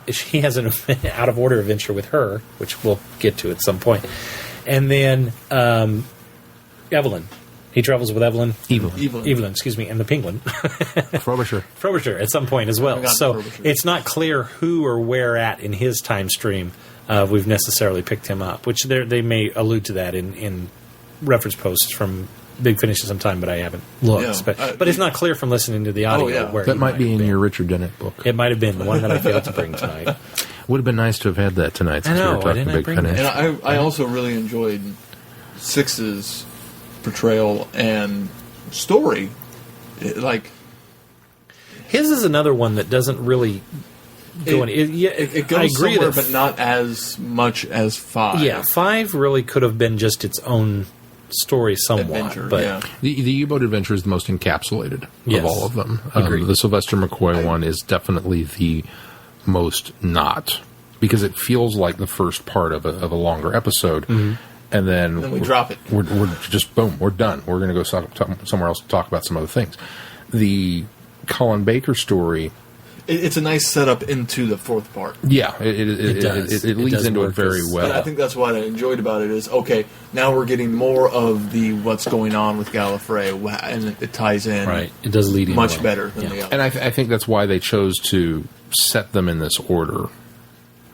he has an out-of-order adventure with her, which we'll get to at some point. And then Evelyn. He travels with Evelyn. Evelyn, excuse me, and the Penguin. Frobisher at some point as well. So it's not clear who or where at in his time stream we've necessarily picked him up, which they may allude to that in reference posts from Big Finish at some time, but I haven't looked. Yeah, but it's not clear from listening to the audio. Where that might be in your Richard Dennett book. It might have been the one that I failed to bring tonight. Would have been nice to have had that tonight since we were talking Big Finish. And I also really enjoyed 6's portrayal and story. His is another one that doesn't really go in. It goes I agree somewhere, that but not as much as 5. Yeah, 5 really could have been just its own story somewhat. Adventure, but the U-boat adventure is the most encapsulated of all of them. Agreed. The Sylvester McCoy one is definitely the most not, because it feels like the first part of a longer episode. Mm-hmm. And then we drop it. We're just, boom, we're done. We're going to go somewhere else to talk about some other things. The Colin Baker story... It's a nice setup into the 4th part. Yeah, it leads into it very well. And I think that's what I enjoyed about it is, okay, now we're getting more of the what's going on with Gallifrey, and it ties in. Right, it does lead in much better than the other. And I think that's why they chose to set them in this order.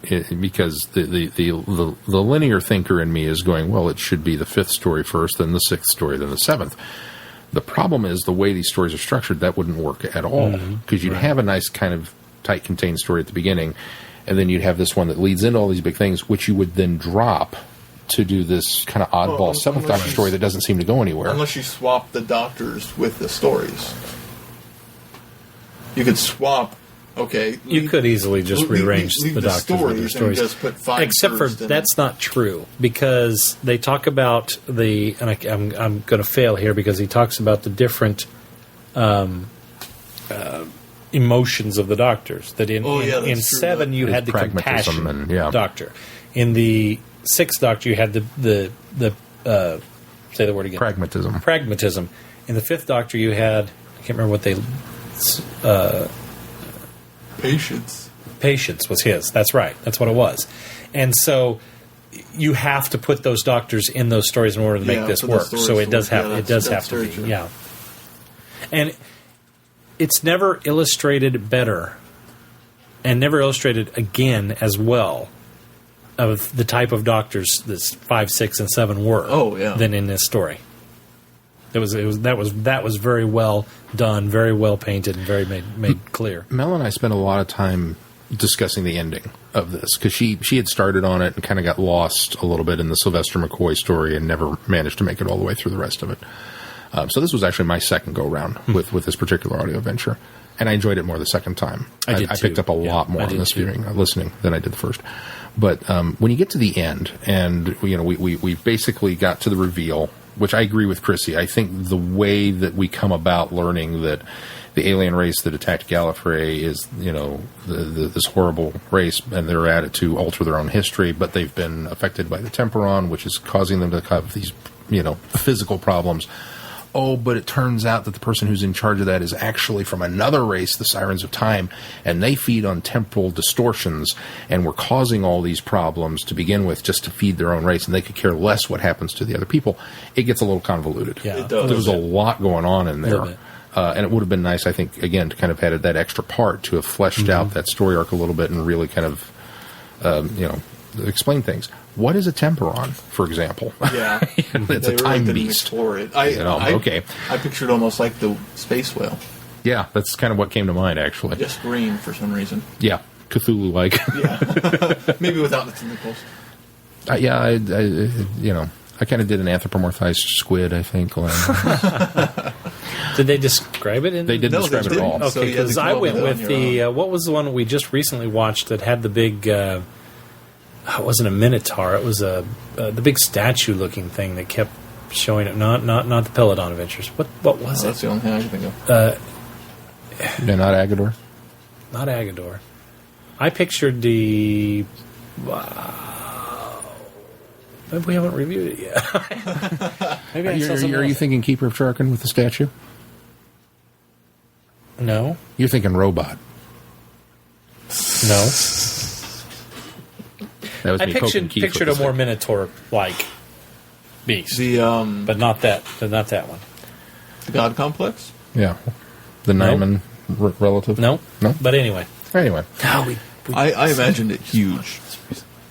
Because the linear thinker in me is going, well, it should be the 5th story first, then the 6th story, then the 7th. The problem is the way these stories are structured, that wouldn't work at all. Because you'd have a nice kind of tight contained story at the beginning, and then you'd have this one that leads into all these big things, which you would then drop to do this kind of oddball 7th Doctor story that doesn't seem to go anywhere. Unless you swap the Doctors with the stories. You could swap... Okay, you could easily just rearrange the Doctors with their stories. And just put 5 Except for that's not true, because they talk about the, and I'm going to fail here because he talks about the different emotions of the Doctors. That in 7 you had the compassion Doctor. In the 6th Doctor you had the say the word again. Pragmatism. In the 5th Doctor you had, I can't remember what they. Patience was his. That's right. That's what it was. And so you have to put those Doctors in those stories in order to make this work. So it does have to be. True. Yeah. And it's never illustrated better and never illustrated again as well of the type of Doctors that 5, 6, and 7 were than in this story. That was very well done, very well painted, and very made clear. Mel and I spent a lot of time discussing the ending of this, because she had started on it and kind of got lost a little bit in the Sylvester McCoy story and never managed to make it all the way through the rest of it. So this was actually my second go-round with this particular audio adventure, and I enjoyed it more the second time. I picked up a lot more on this listening than I did the first. But when you get to the end, and we basically got to the reveal, which I agree with Chrissy. I think the way that we come about learning that the alien race that attacked Gallifrey is, this horrible race, and they're at it to alter their own history, but they've been affected by the Temporon, which is causing them to have these, physical problems. Oh, but it turns out that the person who's in charge of that is actually from another race, the Sirens of Time, and they feed on temporal distortions, and were causing all these problems to begin with just to feed their own race, and they could care less what happens to the other people. It gets a little convoluted. Yeah, it does. There's a lot going on in there. And it would have been nice, I think, again, to kind of have that extra part to have fleshed out that story arc a little bit and really kind of, explain things. What is a Temporon, for example? Yeah. It's a time beast. Explore it. Okay. I pictured almost like the space whale. Yeah, that's kind of what came to mind, actually. Just green for some reason. Yeah. Cthulhu-like. Yeah. Maybe without the tentacles. I kind of did an anthropomorphized squid, I think. Did they describe it? They didn't describe it at all. Okay, because I went with the what was the one we just recently watched that had the big? It wasn't a minotaur. It was the big statue-looking thing that kept showing up. Not the Peladon Adventures. What was it? That's the only thing I can think of. Yeah, not Agador. Not Agador. I pictured the. Maybe we haven't reviewed it yet. Maybe I saw something Are you else. thinking Keeper of Charkin with the statue? No. You're thinking Robot. No. That was I me poking Keith pictured with a the more stick. Minotaur-like beast, The but not that one. God Complex? Yeah. The Nyman relative? No. No? But anyway. Anyway. No, I imagined it huge.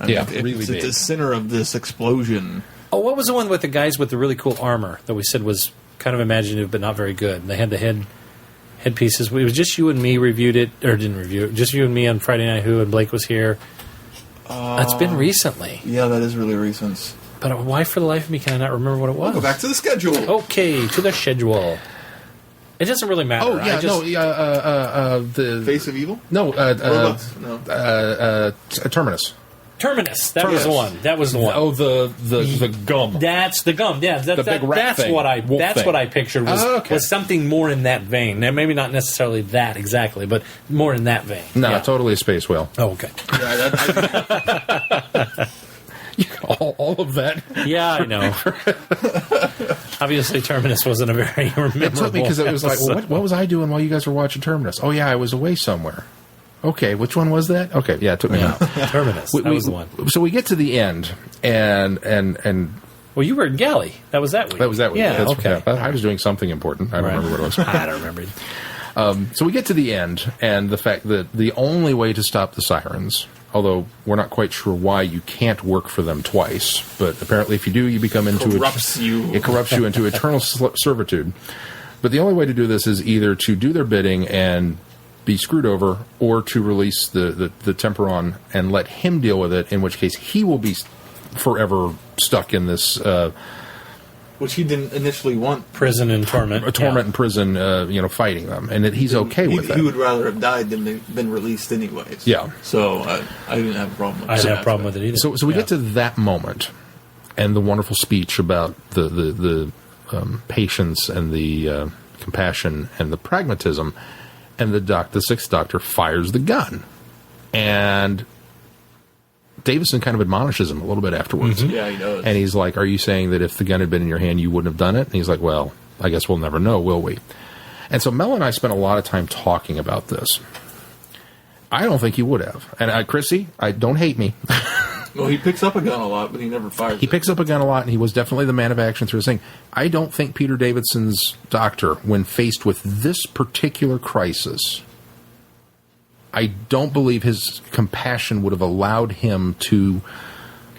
Yeah, it's really at big. the center of this explosion. Oh, what was the one with the guys with the really cool armor that we said was kind of imaginative but not very good? They had the headpieces. It was just you and me reviewed it, or didn't review it. Just you and me on Friday Night Who, and Blake was here. It's been recently. Yeah, that is really recent. But why for the life of me can I not remember what it was? Go back to the schedule. Okay, to the schedule. It doesn't really matter. Oh, yeah, the... Face of Evil? No, Robots? No. Terminus. Terminus. That was the one. That was the one. Oh, the gum. That's the gum. Yeah, The big rat that's thing. what I. Wolf That's thing. what I pictured was something more in that vein. Now, maybe not necessarily that exactly, but more in that vein. No, Yeah. totally a space whale. Oh, okay. Yeah, all of that. Yeah, I know. Obviously, Terminus wasn't a very memorable. It took me because it was like, well, episode. what was I doing while you guys were watching Terminus? Oh, yeah, I was away somewhere. Okay, which one was that? Okay, yeah, it took me a minute. Terminus. That was the one. So we get to the end, and Well, you were in Galley. That was that week. that was that week. Yeah, That's- okay. I was doing something important. I don't remember what it was. I don't remember. So we get to the end, and the fact that the only way to stop the Sirens, although we're not quite sure why you can't work for them twice, but apparently if you do, you become into it corrupts you into eternal servitude. But the only way to do this is either to do their bidding and be screwed over, or to release the Temperon and let him deal with it, in which case he will be forever stuck in this which he didn't initially want. Prison and torment. and prison, fighting them, and that he's okay with that. He would rather have died than been released anyways. Yeah. So I didn't have a problem with I that. didn't have a problem with it either. So we get to that moment, and the wonderful speech about the patience and the compassion and the pragmatism, and the Sixth Doctor fires the gun, and Davison kind of admonishes him a little bit afterwards. Yeah, he does. And he's like, "Are you saying that if the gun had been in your hand, you wouldn't have done it?" And he's like, "Well, I guess we'll never know, will we?" And so Mel and I spent a lot of time talking about this. I don't think he would have. And Chrissy, don't hate me. Well, he picks up a gun a lot, but he never fires He it. picks up a gun a lot, and he was definitely the man of action through his thing. I don't think Peter Davidson's Doctor, when faced with this particular crisis, I don't believe his compassion would have allowed him to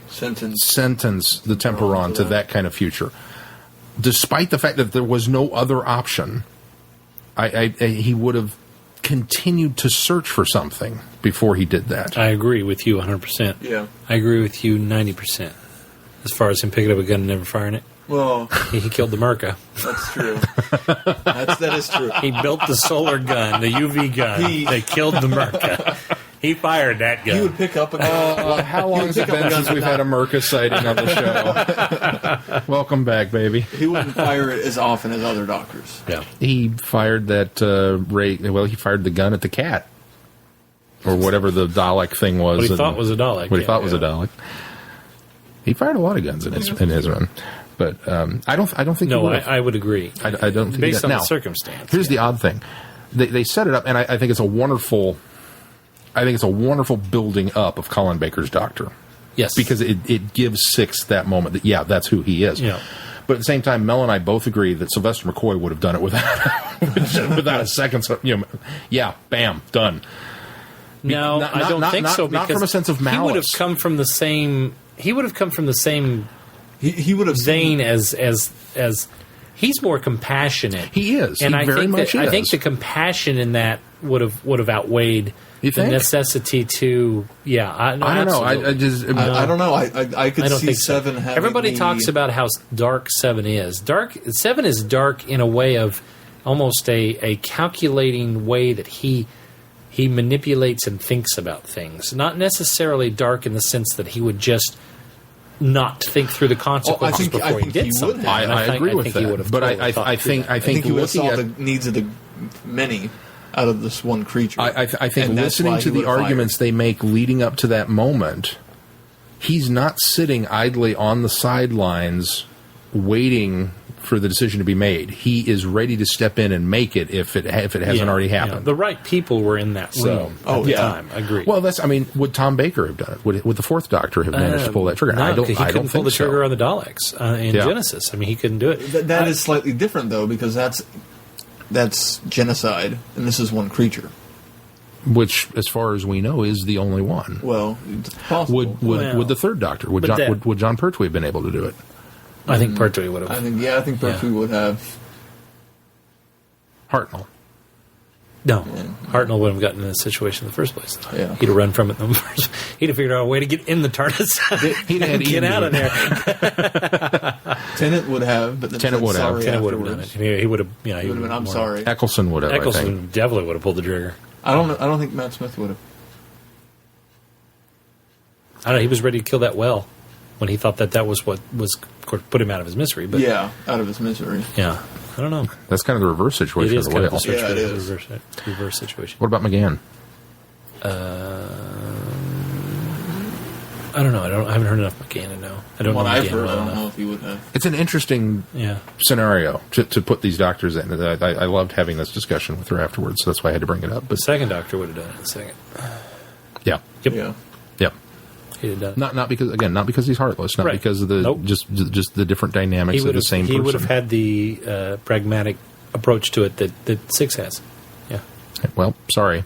sentence the Temperon to that kind of future. Despite the fact that there was no other option, he would have continued to search for something before he did that. I agree with you 100%. Yeah. I agree with you 90%. As far as him picking up a gun and never firing it. Well, He killed the Merca. that's true. That is true. He built the solar gun, the UV gun. They killed the Merca. He fired that gun. He would pick up a gun. How long has it been since we've had a Merca sighting on the show? Welcome back, baby. He wouldn't fire it as often as other doctors. Yeah. He fired that he fired the gun at the cat, or whatever the Dalek thing was. What he thought was a Dalek. What he thought was a Dalek. He fired a lot of guns in his run, but I don't think. No, he I would agree. I don't think based on now, the circumstance. Here's the odd thing: they set it up, and I think it's a wonderful. I think it's a wonderful building up of Colin Baker's Doctor. Yes, Because it gives Six that moment that that's who he is. Yeah. But at the same time, Mel and I both agree that Sylvester McCoy would have done it without a second. Bam, done. No, I don't think so. Not Because from a sense of malice. He would have come from the same. He would have come from the same He would have vein as he's more compassionate. He is. and He I very think much that, I think is. the compassion in that would have outweighed You the think? necessity to, I don't know. I don't know. I could I don't see think so. 7 having Everybody talks about how dark 7 is. 7 is dark in a way of almost a calculating way that he manipulates and thinks about things. Not necessarily dark in the sense that he would just not think through the consequences before he did something. I agree with that. But I think he would looking saw at the needs of the many out of this one creature. I think And that's listening why to he the would've arguments they make leading up to that moment, he's not sitting idly on the sidelines waiting for the decision to be made. He is ready to step in and make it if it hasn't already happened. The right people were in that room at the time. Agreed. Well, would Tom Baker have done it? Would the fourth Doctor have managed to pull that trigger? No, I don't he couldn't pull think the trigger so. on the Daleks in Genesis. I mean, he couldn't do it. That is slightly different, though, because that's genocide, and this is one creature. Which, as far as we know, is the only one. Well, it's possible. Would the third Doctor? Would John Pertwee have been able to do it? I think Pertwee would have. I think Pertwee would have. Hartnell. No, Hartnell wouldn't have gotten in this situation in the first place. Yeah. He'd have run from it in the first. He'd have figured out a way to get in the TARDIS. He'd have get out of there. Tennant would have, but then Tennant would have. sorry Tennant would have done afterwards. it. He would have. Yeah, He would have been. I'm more- sorry. Eccleston would have. I think. Eccleston definitely would have pulled the trigger. I don't think Matt Smith would have. I don't know. He was ready to kill that well when he thought that was what was, of course, put him out of his misery. But Yeah, out of his misery. yeah, I don't know. That's kind of the reverse It situation is of the kind of whale. the Yeah, it is. reverse situation. What about McGann? I don't know. I haven't heard enough McGann to know. I don't What know I've McGann heard, I well don't know enough. if he would have. It's an interesting Yeah. scenario to put these doctors in. I loved having this discussion with her afterwards, so that's why I had to bring it up. The But second Doctor would have done it in a second. yeah, Yep. Yeah. yep. He'd have done it. Not because he's heartless, not Right. because of the Nope. just the different dynamics of the same person. He would have had the pragmatic approach to it that Six has. Yeah. Well, sorry,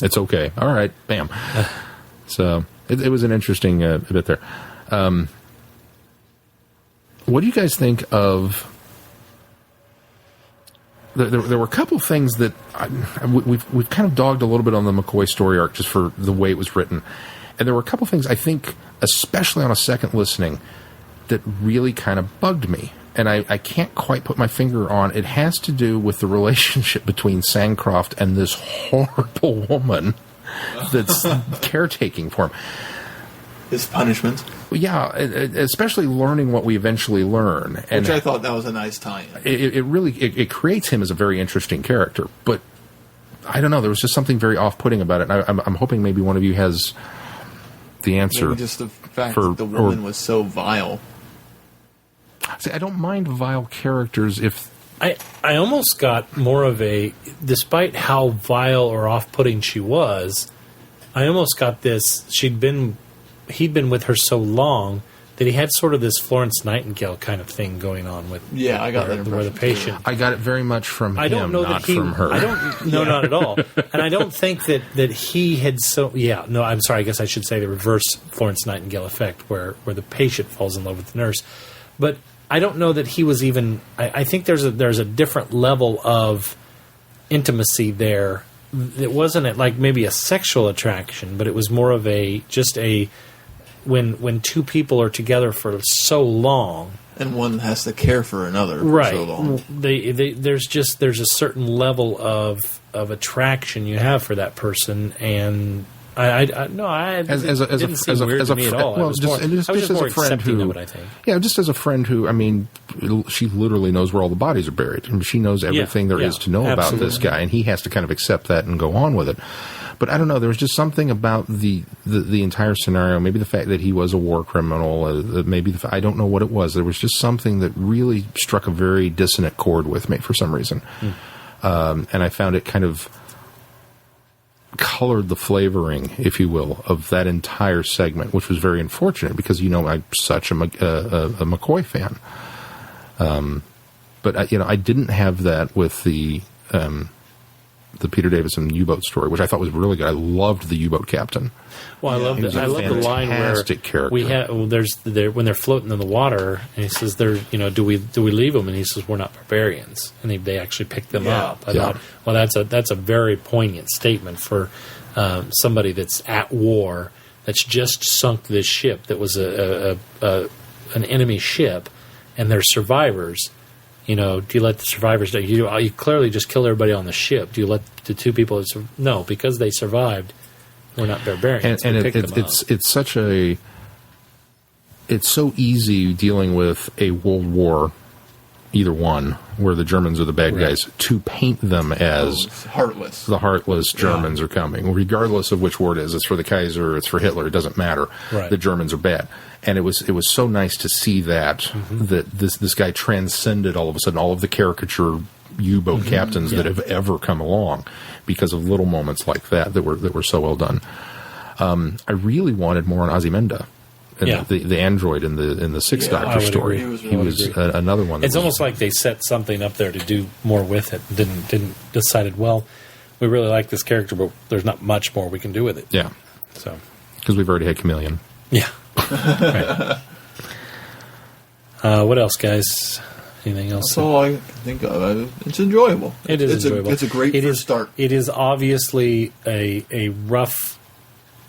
it's okay. All right, bam. So it was an interesting bit there. What do you guys think of? There were a couple things that we've kind of dogged a little bit on the McCoy story arc just for the way it was written, and there were a couple things I think, especially on a second listening, that really kind of bugged me, and I can't quite put my finger on. It has to do with the relationship between Sancroft and this horrible woman that's caretaking for him. His punishment. Yeah, especially learning what we eventually learn, and Which I thought that was a nice tie-in. it really creates him as a very interesting character. But I don't know, there was just something very off-putting about it. And I'm hoping maybe one of you has the answer. Maybe just the fact that the woman was so vile. See, I don't mind vile characters if I almost got more of a, despite how vile or off-putting she was, I almost got this, he'd been with her so long that he had sort of this Florence Nightingale kind of thing going on with Yeah, I got that where the impression, patient. I got it very much from him, I don't know not that he. from her. I don't. No, not at all. And I don't think that he had so. Yeah, no. I'm sorry. I guess I should say the reverse Florence Nightingale effect, where the patient falls in love with the nurse. But I don't know that he was even. I think there's a different level of intimacy there. It wasn't like maybe a sexual attraction, but it was more of when two people are together for so long. And one has to care for another Right. for so long. There's a certain level of attraction you have for that person, and I didn't seem weird to me at all. Well, I was just as more a friend accepting who, of it, I think. Yeah, just as a friend who, I mean, she literally knows where all the bodies are buried. I mean, she knows everything there is to know about this guy, and he has to kind of accept that and go on with it. But I don't know. There was just something about the entire scenario. Maybe the fact that he was a war criminal. Maybe I don't know what it was. There was just something that really struck a very dissonant chord with me for some reason, and I found it kind of colored the flavoring, if you will, of that entire segment, which was very unfortunate because I'm such a McCoy fan. But I didn't have that with the the Peter Davison U-boat story, which I thought was really good. I loved the U-boat captain. Well, I love he was a the line where fantastic character. When they're floating in the water, and he says, do we leave them?" And he says, "We're not barbarians," and they actually pick them up. I thought, well, that's a very poignant statement for somebody that's at war, that's just sunk this ship that was an enemy ship, and they're survivors. Do you let the survivors die? You clearly just killed everybody on the ship. Do you let the two people? No, because they survived. We're not barbarians. And it's so easy dealing with a world war, either one, where the Germans are the bad guys, to paint them as heartless. The heartless Germans are coming, regardless of which war it is. It's for the Kaiser, it's for Hitler. It doesn't matter. Right. The Germans are bad. And it was so nice to see that that this guy transcended all of a sudden all of the caricature U-boat captains that have ever come along because of little moments like that were so well done. I really wanted more on Ozymandias, the android in the Sixth Doctor story. He was another one. It's almost like they set something up there to do more with it. Didn't decided, well, we really like this character, but there's not much more we can do with it. Yeah. So because we've already had Chameleon. Yeah. Right. What else, guys? Anything else? That's all I can think of. It's enjoyable. It's enjoyable. It's a great first start. It is obviously a rough.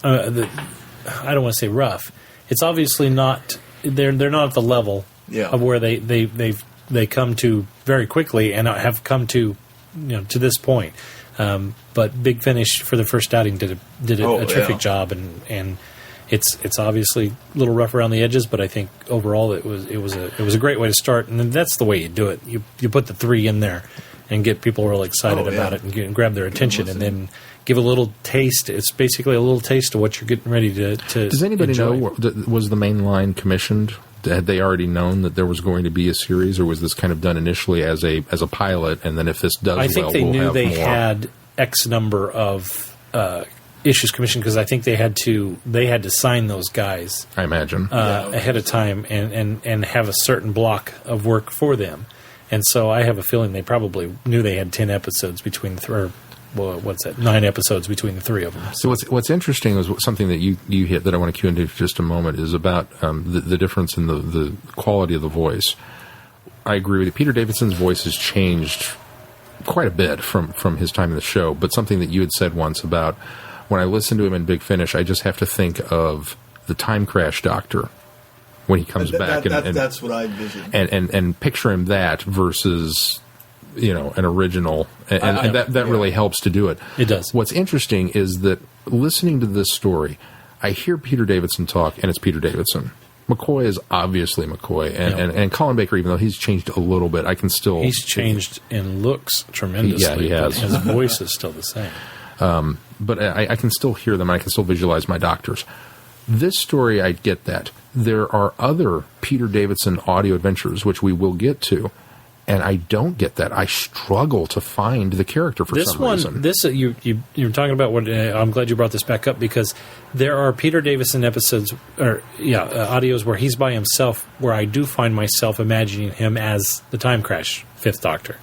I don't want to say rough. It's obviously not. They're not at the level of where they come to very quickly and have come to to this point. But Big Finish for the first outing did a terrific job, and it's obviously a little rough around the edges, but I think overall it was a great way to start, and that's the way you do it. You put the three in there and get people really excited about it and grab their attention, and then give a little taste. It's basically a little taste of what you're getting ready to Does anybody enjoy. know, was the main line commissioned? Had they already known that there was going to be a series, or was this kind of done initially as a pilot, and then if this does I think well, they we'll knew have they more? had X number of issues commissioned, because I think they had to sign those guys, I imagine, ahead of time and have a certain block of work for them. And so I have a feeling they probably knew they had 10 episodes between the 9 episodes between the three of them. So what's interesting is something that you hit that I want to cue into for just a moment is about the difference in the quality of the voice. I agree with you. Peter Davidson's voice has changed quite a bit from his time in the show, but something that you had said once about when I listen to him in Big Finish, I just have to think of the Time Crash Doctor when he comes back. That's what I envision. And picture him that versus an original, and that really helps to do it. It does. What's interesting is that listening to this story, I hear Peter Davidson talk, and it's Peter Davidson. McCoy is obviously McCoy, and Colin Baker, even though he's changed a little bit, I can still... He's changed in looks tremendously. Yeah, he has. His voice is still the same. But I can still hear them, and I can still visualize my doctors. This story, I get that. There are other Peter Davidson audio adventures, which we will get to, and I don't get that. I struggle to find the character for some reason. You're talking about what? I'm glad you brought this back up, because there are Peter Davison episodes, audios where he's by himself, where I do find myself imagining him as the Time Crash Fifth Doctor.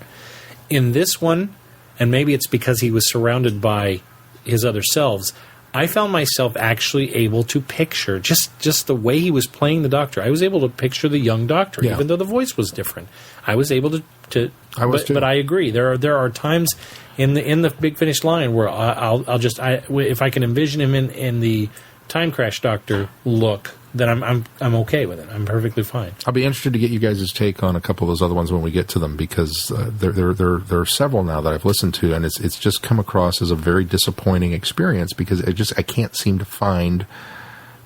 In this one, and maybe it's because he was surrounded by his other selves, I found myself actually able to picture just the way he was playing the Doctor. I was able to picture the young Doctor, even though the voice was different. I was able to. But I agree. There are times in the Big Finish line where if I can envision him in the Time Crash Doctor look, then I'm okay with it. I'm perfectly fine. I'll be interested to get you guys' take on a couple of those other ones when we get to them, because there are several now that I've listened to, and it's just come across as a very disappointing experience, because I can't seem to find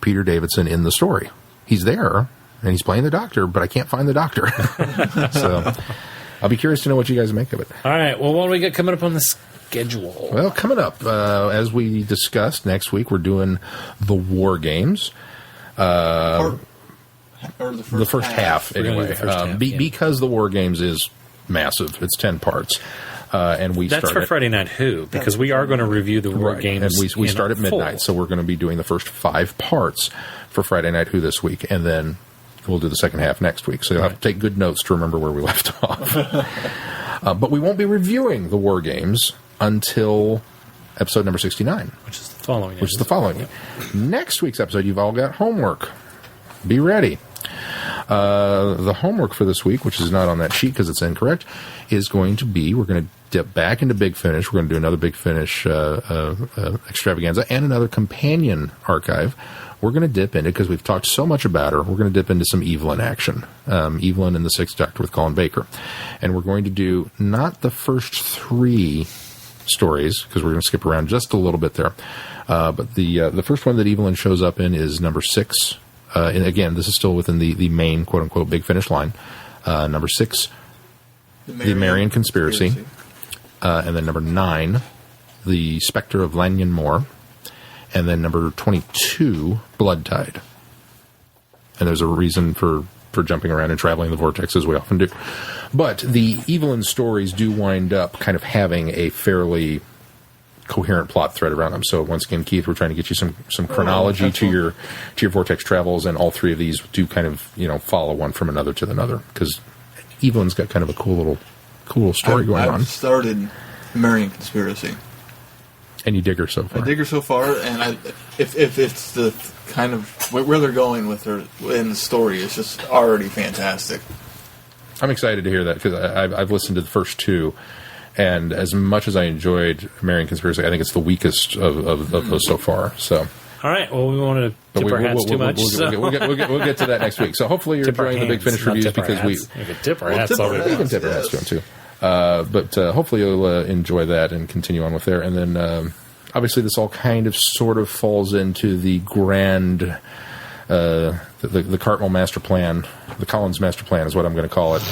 Peter Davidson in the story. He's there, and he's playing the Doctor, but I can't find the Doctor. So I'll be curious to know what you guys make of it. All right. Well, what do we got coming up on the schedule? Well, coming up, as we discussed, next week we're doing the War Games. The first half, anyway. Because the War Games is massive. It's 10 parts. And that's for Friday Night Who, because we are going to review the War Games. And we start at midnight, so we're going to be doing the first 5 parts for Friday Night Who this week, and then we'll do the second half next week. So you'll have to take good notes to remember where we left off. But we won't be reviewing the War Games until episode number 69. Which is the following. Which is the following. Yep. Next week's episode, you've all got homework. Be ready. The homework for this week, which is not on that sheet because it's incorrect, is going to be, we're going to dip back into Big Finish. We're going to do another Big Finish extravaganza and another companion archive. We're going to dip into, because we've talked so much about her, we're going to dip into some Evelyn action. Evelyn and the Sixth Doctor with Colin Baker. And we're going to do not the first 3 stories, because we're going to skip around just a little bit there. But the first one that Evelyn shows up in is number 6. And again, this is still within the main quote-unquote Big Finish line. Number 6, the Marian Conspiracy. And then number 9, the Spectre of Lanyon Moor. And then number 22, Blood Tide. And there's a reason for jumping around and traveling the vortex, as we often do. But the Evelyn stories do wind up kind of having a fairly coherent plot thread around them. So once again, Keith, we're trying to get you some chronology to your vortex travels, and all 3 of these do kind of follow one from another to another, because Evelyn's got kind of a cool little story going on. I've started Marian Conspiracy. And you dig her so far. I dig her so far, and if it's the kind of where they're going with her in the story, it's just already fantastic. I'm excited to hear that, because I've listened to the first 2, and as much as I enjoyed Marian Conspiracy, I think it's the weakest of those so far. So, all right. Well, we want to tip our hats too much. We'll get to that next week. So hopefully you're enjoying the Big Finish reviews, because we can tip our hats already. We can tip our hats to them too. But hopefully you'll enjoy that and continue on with there. And then obviously this all kind of sort of falls into the grand the Cartmel master plan, the Collins master plan is what I'm going to call it,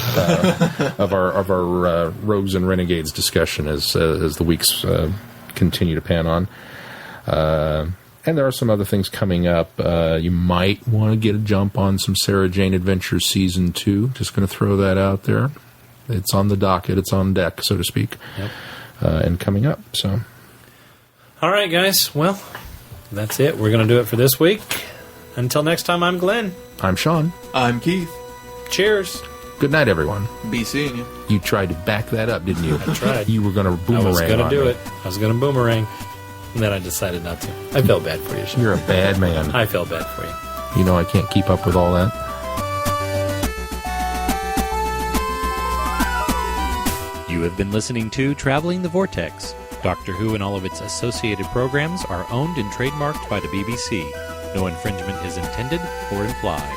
of our rogues and renegades discussion as the weeks continue to pan on. And there are some other things coming up. You might want to get a jump on some Sarah Jane Adventures Season 2. Just going to throw that out there. It's on the docket. It's on deck, so to speak. Yep. And coming up. So, all right, guys. Well, that's it. We're going to do it for this week. Until next time, I'm Glenn. I'm Sean. I'm Keith. Cheers. Good night, everyone. Be seeing you. You tried to back that up, didn't you? I tried. You were going to boomerang. I was going to do me. it. I was going to boomerang. And then I decided not to. I felt bad for you, Sean. You're a bad man. I felt bad for you. You know I can't keep up with all that. You have been listening to Traveling the Vortex. Doctor Who and all of its associated programs are owned and trademarked by the BBC. No infringement is intended or implied.